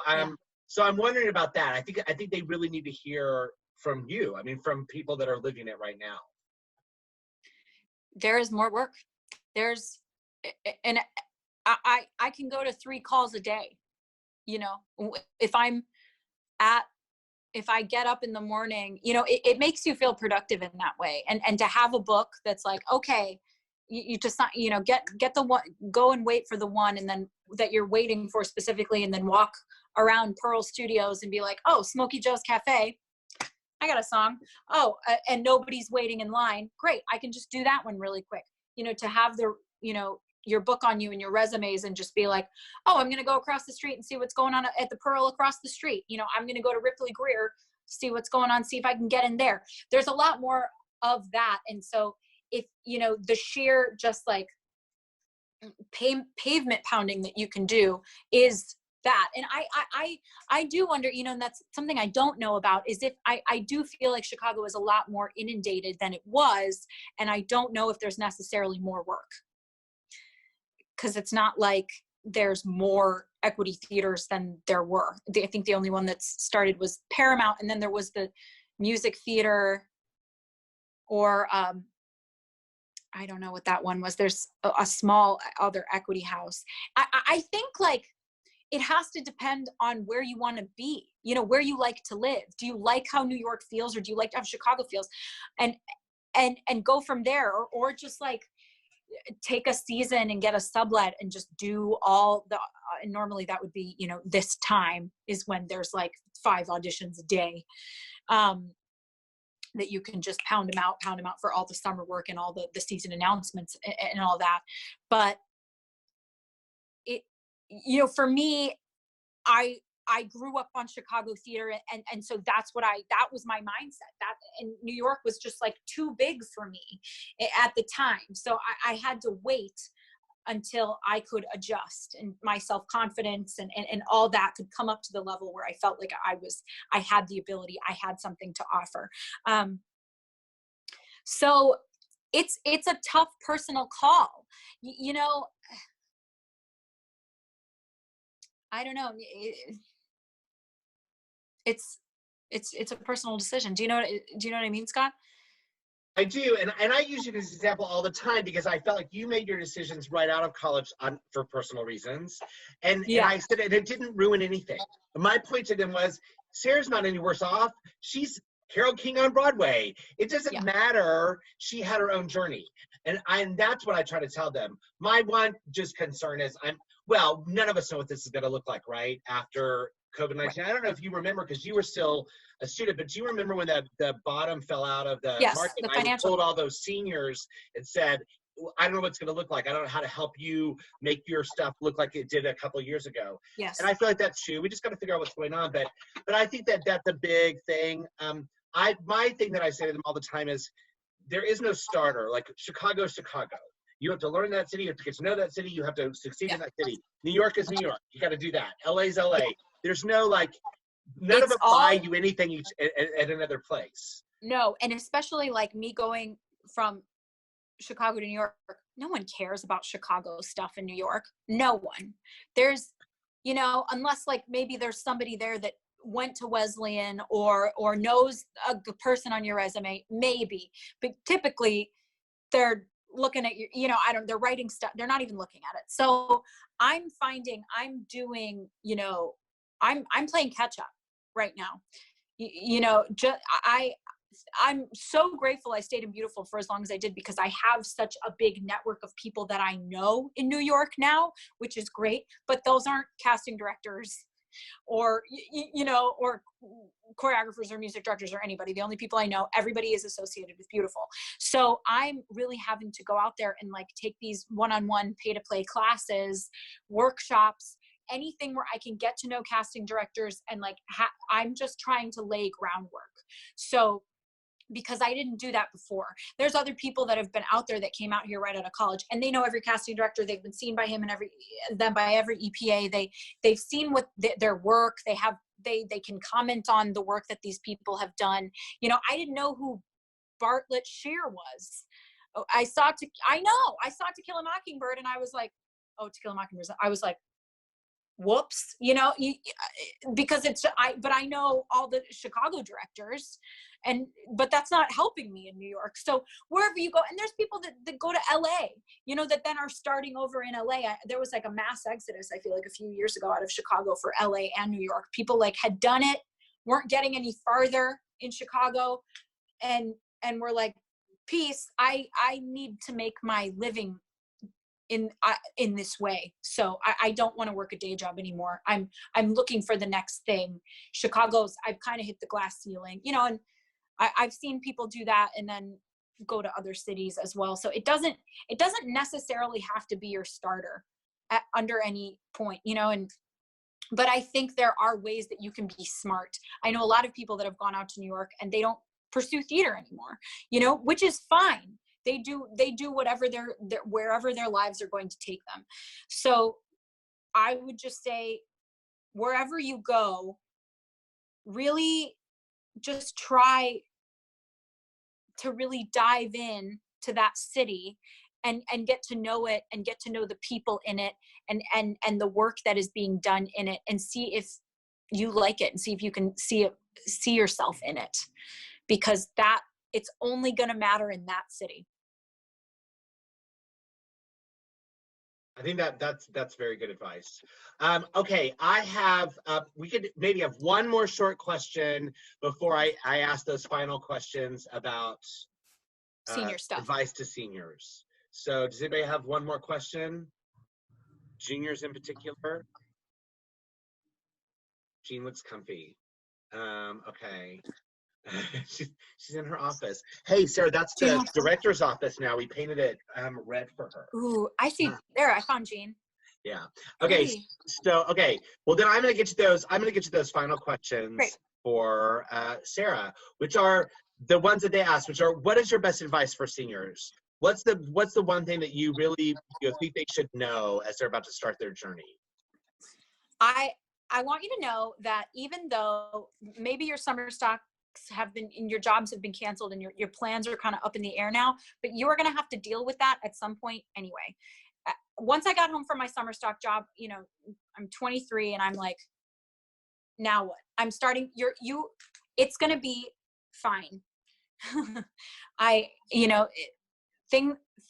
so I'm wondering about that. I think they really need to hear from you. I mean, from people that are living it right now. There is more work. And I can go to 3 calls a day. You know, if I get up in the morning, you know, it makes you feel productive in that way. And to have a book that's like, okay, you just not, you know, get the one, go and wait for the one, and then that you're waiting for specifically, and then walk around Pearl Studios and be like, oh, Smokey Joe's Cafe, I got a song. Oh, and nobody's waiting in line. Great. I can just do that one really quick. You know, to have the, you know, your book on you and your resumes, and just be like, oh, I'm going to go across the street and see what's going on at the Pearl across the street. You know, I'm going to go to Ripley Greer, see what's going on, see if I can get in there. There's a lot more of that. And so if, you know, the sheer just like pavement pounding that you can do is that. And I do wonder, you know, and that's something I don't know about, is if I do feel like Chicago is a lot more inundated than it was. And I don't know if there's necessarily more work. Because it's not like there's more equity theaters than there were. I think the only one that started was Paramount, and then there was the Music Theater, or I don't know what that one was. There's a small other equity house. I think like it has to depend on where you want to be, you know, where you like to live. Do you like how New York feels, or do you like how Chicago feels? And go from there, or just like take a season and get a sublet and just do all the, and normally that would be, you know, this time is when there's like 5 auditions a day, that you can just pound them out for all the summer work and all the season announcements and all that. But it, you know, for me, I grew up on Chicago theater, and so that was my mindset. That, and New York was just like too big for me at the time. So I had to wait until I could adjust, and my self-confidence and all that could come up to the level where I felt like I had the ability, I had something to offer. So it's a tough personal call, you know. I don't know. It's a personal decision. Do you know what I mean, Scott? I do, and I use you as an example all the time, because I felt like you made your decisions right out of college for personal reasons, and I said, and it didn't ruin anything. My point to them was, Sarah's not any worse off. She's Carole King on Broadway. It doesn't matter. She had her own journey, and that's what I try to tell them. My one just concern is, none of us know what this is going to look like, right, after COVID-19. Right. I don't know if you remember, because you were still a student, but do you remember when the bottom fell out of the market? The financial. I told all those seniors and said, I don't know what it's going to look like. I don't know how to help you make your stuff look like it did a couple of years ago. Yes. And I feel like that's true. We just got to figure out what's going on. But I think that's a big thing. My thing that I say to them all the time is, there is no starter. Like, Chicago's Chicago. You have to learn that city. You have to get to know that city. You have to succeed in that city. New York is New York. You got to do that. LA's LA. There's no, like, none of it buy you anything at another place. No, and especially like me going from Chicago to New York, no one cares about Chicago stuff in New York. No one. There's, you know, unless like maybe there's somebody there that went to Wesleyan or knows a person on your resume, maybe. But typically they're looking at your, you know, they're writing stuff. They're not even looking at it. So I'm finding I'm doing, you know, I'm playing catch up right now. You know, I'm so grateful I stayed in Beautiful for as long as I did, because I have such a big network of people that I know in New York now, which is great. But those aren't casting directors or you know, or choreographers or music directors or anybody. The only people I know, everybody is associated with beautiful. So I'm really having to go out there and like take these one-on-one pay-to-play classes, workshops, anything where I can get to know casting directors, and like I'm just trying to lay groundwork. So because I didn't do that before. There's other people that have been out there that came out here right out of college, and they know every casting director. They've been seen by him and them by every EPA. They've seen what their work. They can comment on the work that these people have done. You know, I didn't know who Bartlett Shear was. I saw To Kill a Mockingbird, and I was like, oh, To Kill a Mockingbird. I was like, whoops, you know, because but I know all the Chicago directors, but that's not helping me in New York. So wherever you go, and there's people that go to LA, you know, that then are starting over in LA. There was like a mass exodus, I feel like, a few years ago out of Chicago for LA and New York. People like had done it, weren't getting any farther in Chicago, and were like, peace, I need to make my living in this way. So I don't want to work a day job anymore. I'm looking for the next thing. I've kind of hit the glass ceiling, you know, and I've seen people do that and then go to other cities as well. So it doesn't necessarily have to be your starter under any point, you know, but I think there are ways that you can be smart. I know a lot of people that have gone out to New York and they don't pursue theater anymore, you know, which is fine. They do whatever wherever their lives are going to take them. So I would just say, wherever you go, really just try to really dive in to that city and get to know it, and get to know the people in it, and the work that is being done in it, and see if you like it, and see if you can see yourself in it, because it's only going to matter in that city. I think that's very good advice. Okay, we could maybe have one more short question before I ask those final questions about Senior stuff. Advice to seniors. So does anybody have one more question? Juniors in particular? Jean looks comfy. Okay. She's in her office. Hey, Sarah, that's the director's office now. We painted it red for her. Ooh, I see. There, I found Jean. Yeah. Okay. Hey. So, okay. Well, then I'm gonna get to those final questions. Great. For Sarah, which are the ones that they asked, which are, what is your best advice for seniors? What's the one thing that you really think they should know as they're about to start their journey? I want you to know that even though maybe your summer stocks your jobs have been canceled and your plans are kind of up in the air now, but you are going to have to deal with that at some point anyway. Once I got home from my summer stock job, you know, I'm 23 and I'm like, now what? I'm starting, it's going to be fine.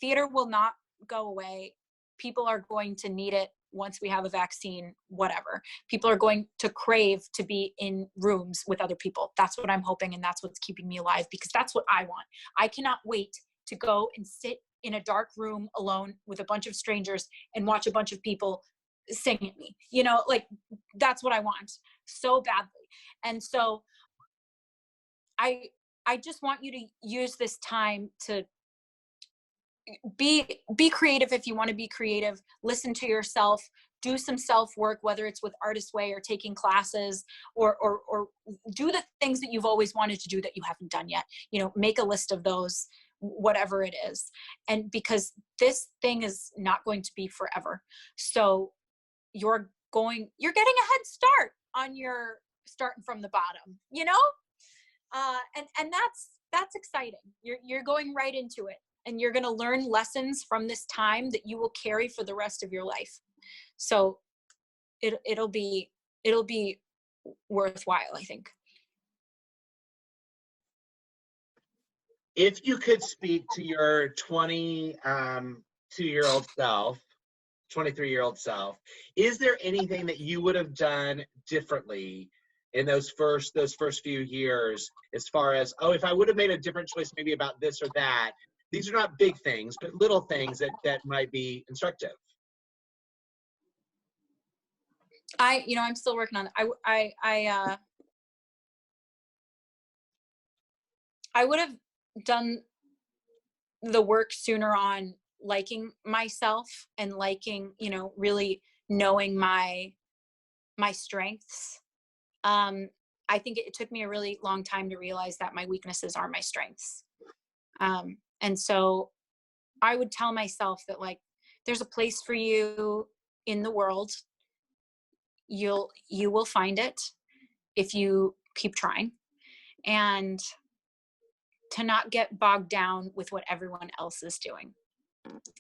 Theater will not go away. People are going to need it once we have a vaccine, whatever. People are going to crave to be in rooms with other people. That's what I'm hoping, and that's what's keeping me alive, because that's what I want. I cannot wait to go and sit in a dark room alone with a bunch of strangers and watch a bunch of people sing at me. You know, like, that's what I want so badly. And so I just want you to use this time to be creative if you want to be creative. Listen to yourself, do some self-work, whether it's with Artist Way or taking classes, or do the things that you've always wanted to do that you haven't done yet. You know, make a list of those, whatever it is. And because this thing is not going to be forever. So you're getting a head start on your starting from the bottom, you know? And that's exciting. You're going right into it, and you're going to learn lessons from this time that you will carry for the rest of your life. So it'll be worthwhile, I think. If you could speak to your 22-year-old self, 23-year-old self, is there anything that you would have done differently in those first few years, as far as, oh, if I would have made a different choice maybe about this or that? These are not big things, but little things that might be instructive. I'm still working on it. I would have done the work sooner on liking myself and liking, really knowing my strengths. I think it took me a really long time to realize that my weaknesses are my strengths. And so I would tell myself that, like, there's a place for you in the world. You will find it if you keep trying, and to not get bogged down with what everyone else is doing.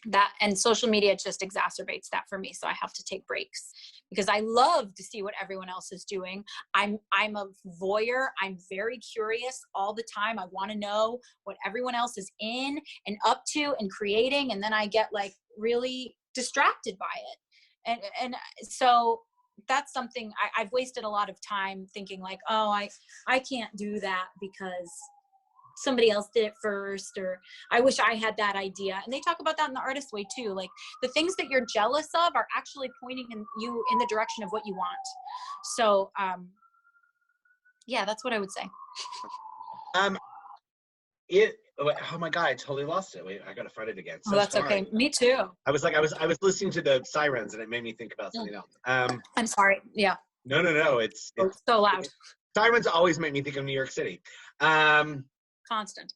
That, and social media just exacerbates that for me. So I have to take breaks because I love to see what everyone else is doing. I'm a voyeur. I'm very curious all the time. I want to know what everyone else is in and up to and creating. And then I get like really distracted by it. And so that's something I've wasted a lot of time thinking like, oh, I can't do that because somebody else did it first, or I wish I had that idea. And they talk about that in the artist way too. Like, the things that you're jealous of are actually pointing you in the direction of what you want. So yeah, that's what I would say. Oh my God, I totally lost it. Wait, I gotta find it again. So that's sorry. Okay. Me too. I was listening to the sirens and it made me think about something else. I'm sorry. Yeah. No. It's so loud. Sirens always make me think of New York City. Constant.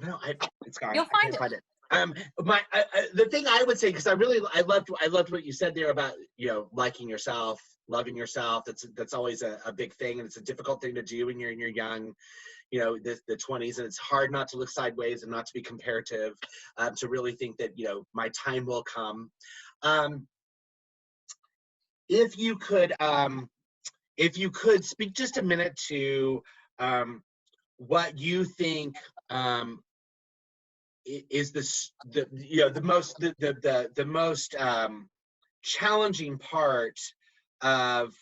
No, it's gone. You'll find it. The thing I would say, because I loved what you said there about, liking yourself, loving yourself. That's always a big thing, and it's a difficult thing to do when you're in your young, the 20s, and it's hard not to look sideways and not to be comparative, to really think that, my time will come. If you could speak just a minute to what you think is the most challenging part of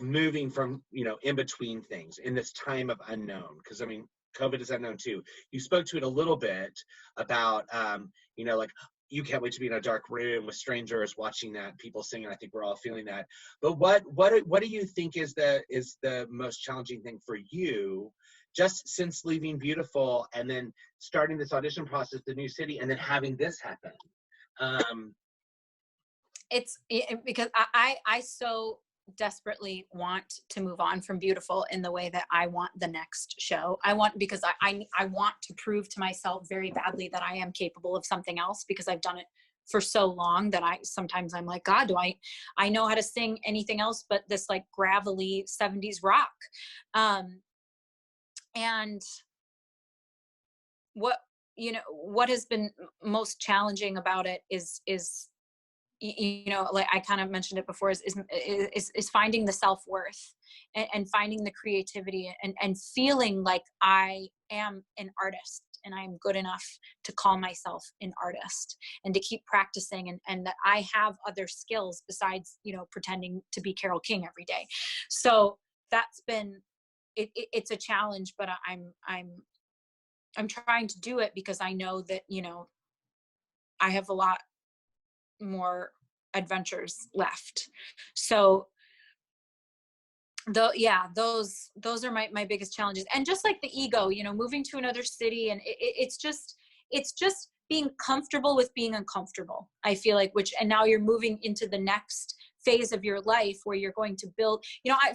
moving from, in between things in this time of unknown, because I mean, COVID is unknown too. You spoke to it a little bit about, like, you can't wait to be in a dark room with strangers watching that, people singing. I think we're all feeling that. But what do you think is the most challenging thing for you, just since leaving Beautiful and then starting this audition process, the new city, and then having this happen? It's because I so desperately want to move on from Beautiful in the way that I want the next show. Because I want to prove to myself very badly that I am capable of something else, because I've done it for so long that sometimes I'm like, God, do I know how to sing anything else but this like gravelly 70s rock? And what has been most challenging about it is like I kind of mentioned it before, is finding the self-worth and finding the creativity and feeling like I am an artist and I am good enough to call myself an artist, and to keep practicing, and that I have other skills besides, pretending to be Carole King every day. So that's been, it's a challenge, but I'm trying to do it because I know that, I have a lot more adventures left. So those are my biggest challenges. And just like the ego, moving to another city, and it's just being comfortable with being uncomfortable, I feel like, and now you're moving into the next phase of your life where you're going to build,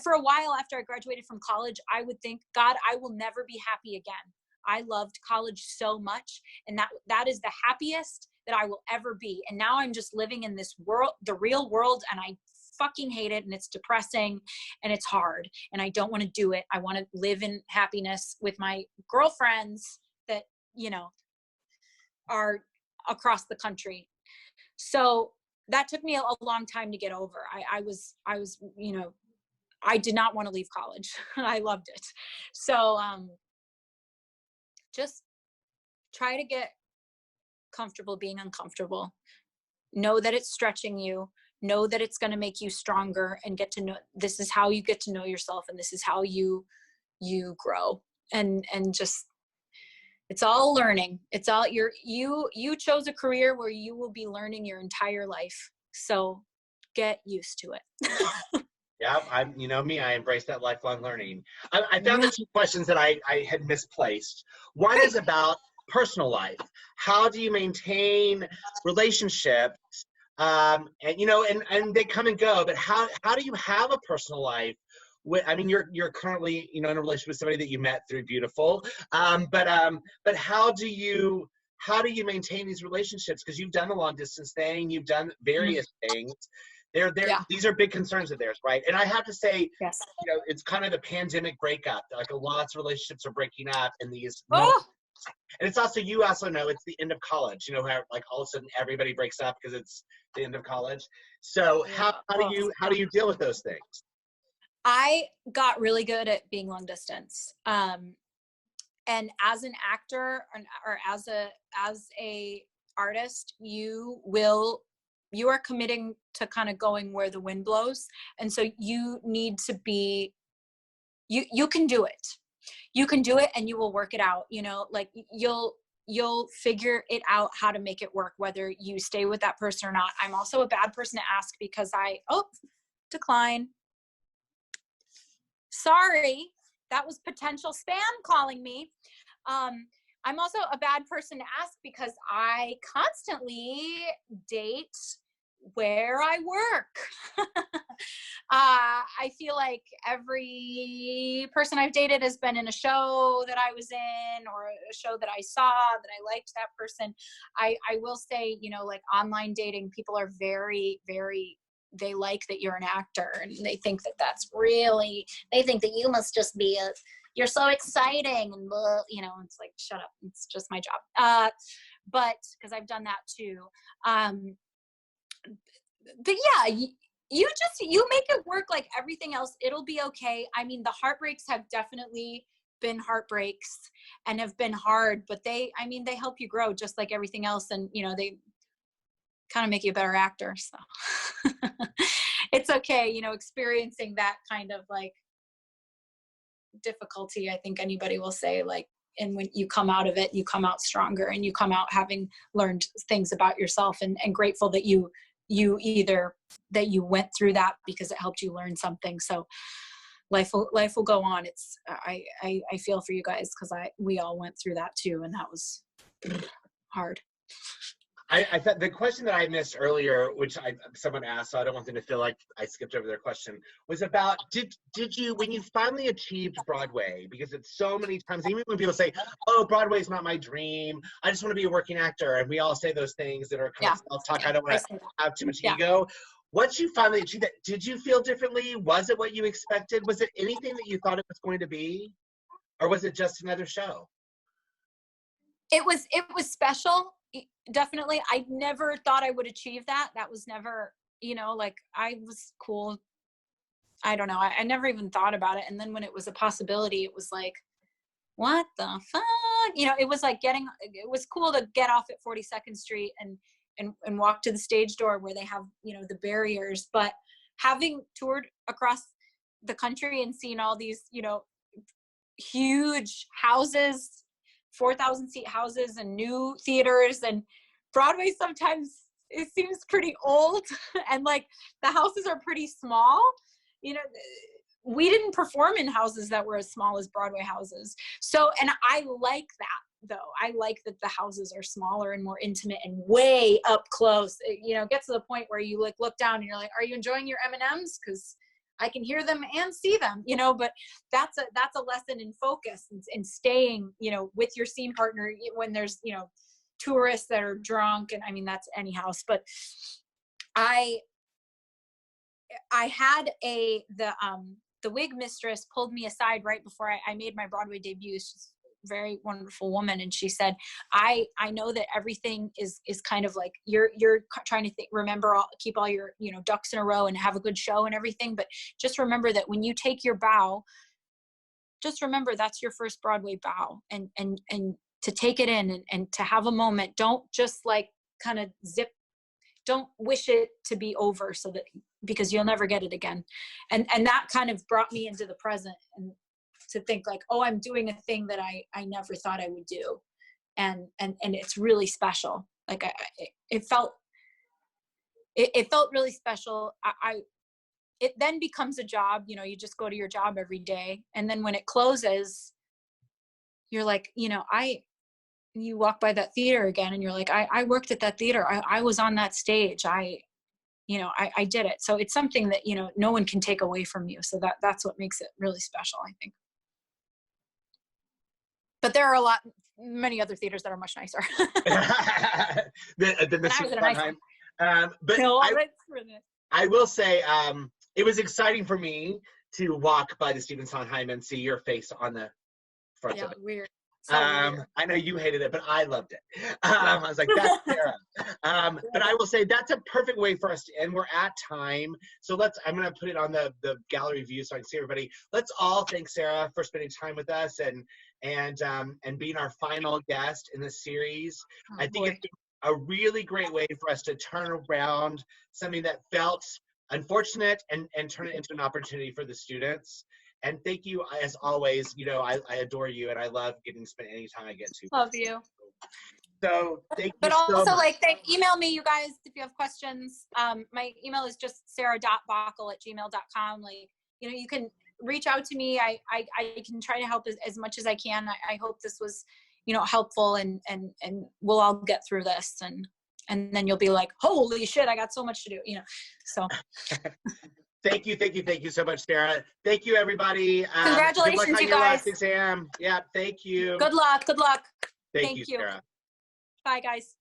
for a while after I graduated from college, I would think, God, I will never be happy again. I loved college so much, and that is the happiest that I will ever be. And now I'm just living in this world, the real world, and I fucking hate it, and it's depressing and it's hard, and I don't want to do it. I want to live in happiness with my girlfriends that, are across the country. So that took me a long time to get over. I was, I did not want to leave college. I loved it. So, just try to get comfortable being uncomfortable. Know that it's stretching you. Know that it's going to make you stronger, and get to know, this is how you get to know yourself, and this is how you grow, and just It's all learning. It's all you chose a career where you will be learning your entire life. So get used to it. Yeah, you know me, I embrace that lifelong learning. I found the two questions that I had misplaced. One is about personal life. How do you maintain relationships? And you know, and they come and go, but how do you have a personal life? I mean, you're currently, you know, in a relationship with somebody that you met through Beautiful. But how do you maintain these relationships? Because you've done a long distance thing, you've done various things. These are big concerns of theirs, right? And I have to say, Yes. you know, it's kind of the pandemic breakup. Like lots of relationships are breaking up, and and it's also, you also know, it's the end of college. You know, how like all of a sudden everybody breaks up because it's the end of college. So how do you deal with those things? I got really good at being long distance. And as an actor or as a artist, you are committing to kind of going where the wind blows. And so you need to be, you can do it. You can do it and you will work it out. You know, like you'll figure it out how to make it work, whether you stay with that person or not. I'm also a bad person to ask because decline. Sorry, that was potential spam calling me. I'm also a bad person to ask because I constantly date where I work. I feel like every person I've dated has been in a show that I was in or a show that I saw that I liked that person. I will say, you know, like online dating, people are very, very, they like that you're an actor and they think that they think that you must just be you're so exciting and you know, it's like, shut up, it's just my job. But because I've done that too. But yeah, you make it work like everything else. It'll be okay. I mean, the heartbreaks have definitely been heartbreaks and have been hard, but they help you grow just like everything else. And, you know, they kind of make you a better actor. So it's okay, you know, experiencing that kind of like difficulty. I think anybody will say like, and when you come out of it, you come out stronger and you come out having learned things about yourself and grateful that you went through that because it helped you learn something. So life will go on. It's, I feel for you guys because we all went through that too. And that was hard. I thought the question that I missed earlier, which someone asked, so I don't want them to feel like I skipped over their question, was about did you, when you finally achieved Broadway, because it's so many times, even when people say, oh, Broadway's not my dream, I just want to be a working actor, and we all say those things that are kind of self-talk, I don't want to have too much ego. Once you finally achieved that, did you feel differently? Was it what you expected? Was it anything that you thought it was going to be? Or was it just another show? It was special. Definitely. I never thought I would achieve that. That was never, you know, like I was cool. I don't know. I never even thought about it. And then when it was a possibility, it was like, what the fuck? You know, it was like it was cool to get off at 42nd Street and walk to the stage door where they have, you know, the barriers. But having toured across the country and seen all these, you know, huge houses, 4,000 seat houses and new theaters, and Broadway sometimes it seems pretty old and like the houses are pretty small. You know, we didn't perform in houses that were as small as Broadway houses. So, and I like that though. I like that the houses are smaller and more intimate and way up close. It, you know, gets to the point where you like look down and you're like, are you enjoying your M&Ms? Because I can hear them and see them, you know, but that's a lesson in focus and staying, you know, with your scene partner when there's, you know, tourists that are drunk. And I mean, that's any house, but I had the wig mistress pulled me aside right before I made my Broadway debut. She's a very wonderful woman. And she said, I know that everything is kind of like you're trying to keep all your, you know, ducks in a row and have a good show and everything. But just remember that when you take your bow, just remember that's your first Broadway bow, and to take it in and to have a moment. Don't just like kind of don't wish it to be over because you'll never get it again. And that kind of brought me into the present and to think like, oh, I'm doing a thing that I never thought I would do. and it's really special. Like it felt really special. It then becomes a job, you know, you just go to your job every day. And then when it closes, you're like, you know, you walk by that theater again and you're like, I worked at that theater. I was on that stage. I did it. So it's something that, you know, no one can take away from you. So that's what makes it really special, I think. But there are many other theaters that are much nicer. than the Stephen Sondheim. But No, I will say, it was exciting for me to walk by the Stephen Sondheim and see your face on the front of it. Weird. So weird. I know you hated it, but I loved it. I was like, that's Sarah. But I will say that's a perfect way for us to end. We're at time. So I'm going to put it on the gallery view so I can see everybody. Let's all thank Sarah for spending time with us and being our final guest in this series. Oh, I think it's a really great way for us to turn around something that felt unfortunate and turn it into an opportunity for the students. And thank you, as always. You know, I adore you, and I love getting to spend any time I get to. Love you. So thank you But so also, much. email me, you guys, if you have questions. My email is just sarah.bockel@gmail.com. Like, you know, you can reach out to me. I can try to help as much as I can. I hope this was, you know, helpful, and we'll all get through this, and then you'll be like, holy shit, I got so much to do, you know. So Thank you so much, Sarah. Thank you, everybody. Congratulations, good luck on you your guys. last exam. Yeah, thank you. Good luck. Thank you, Sarah. Bye, guys.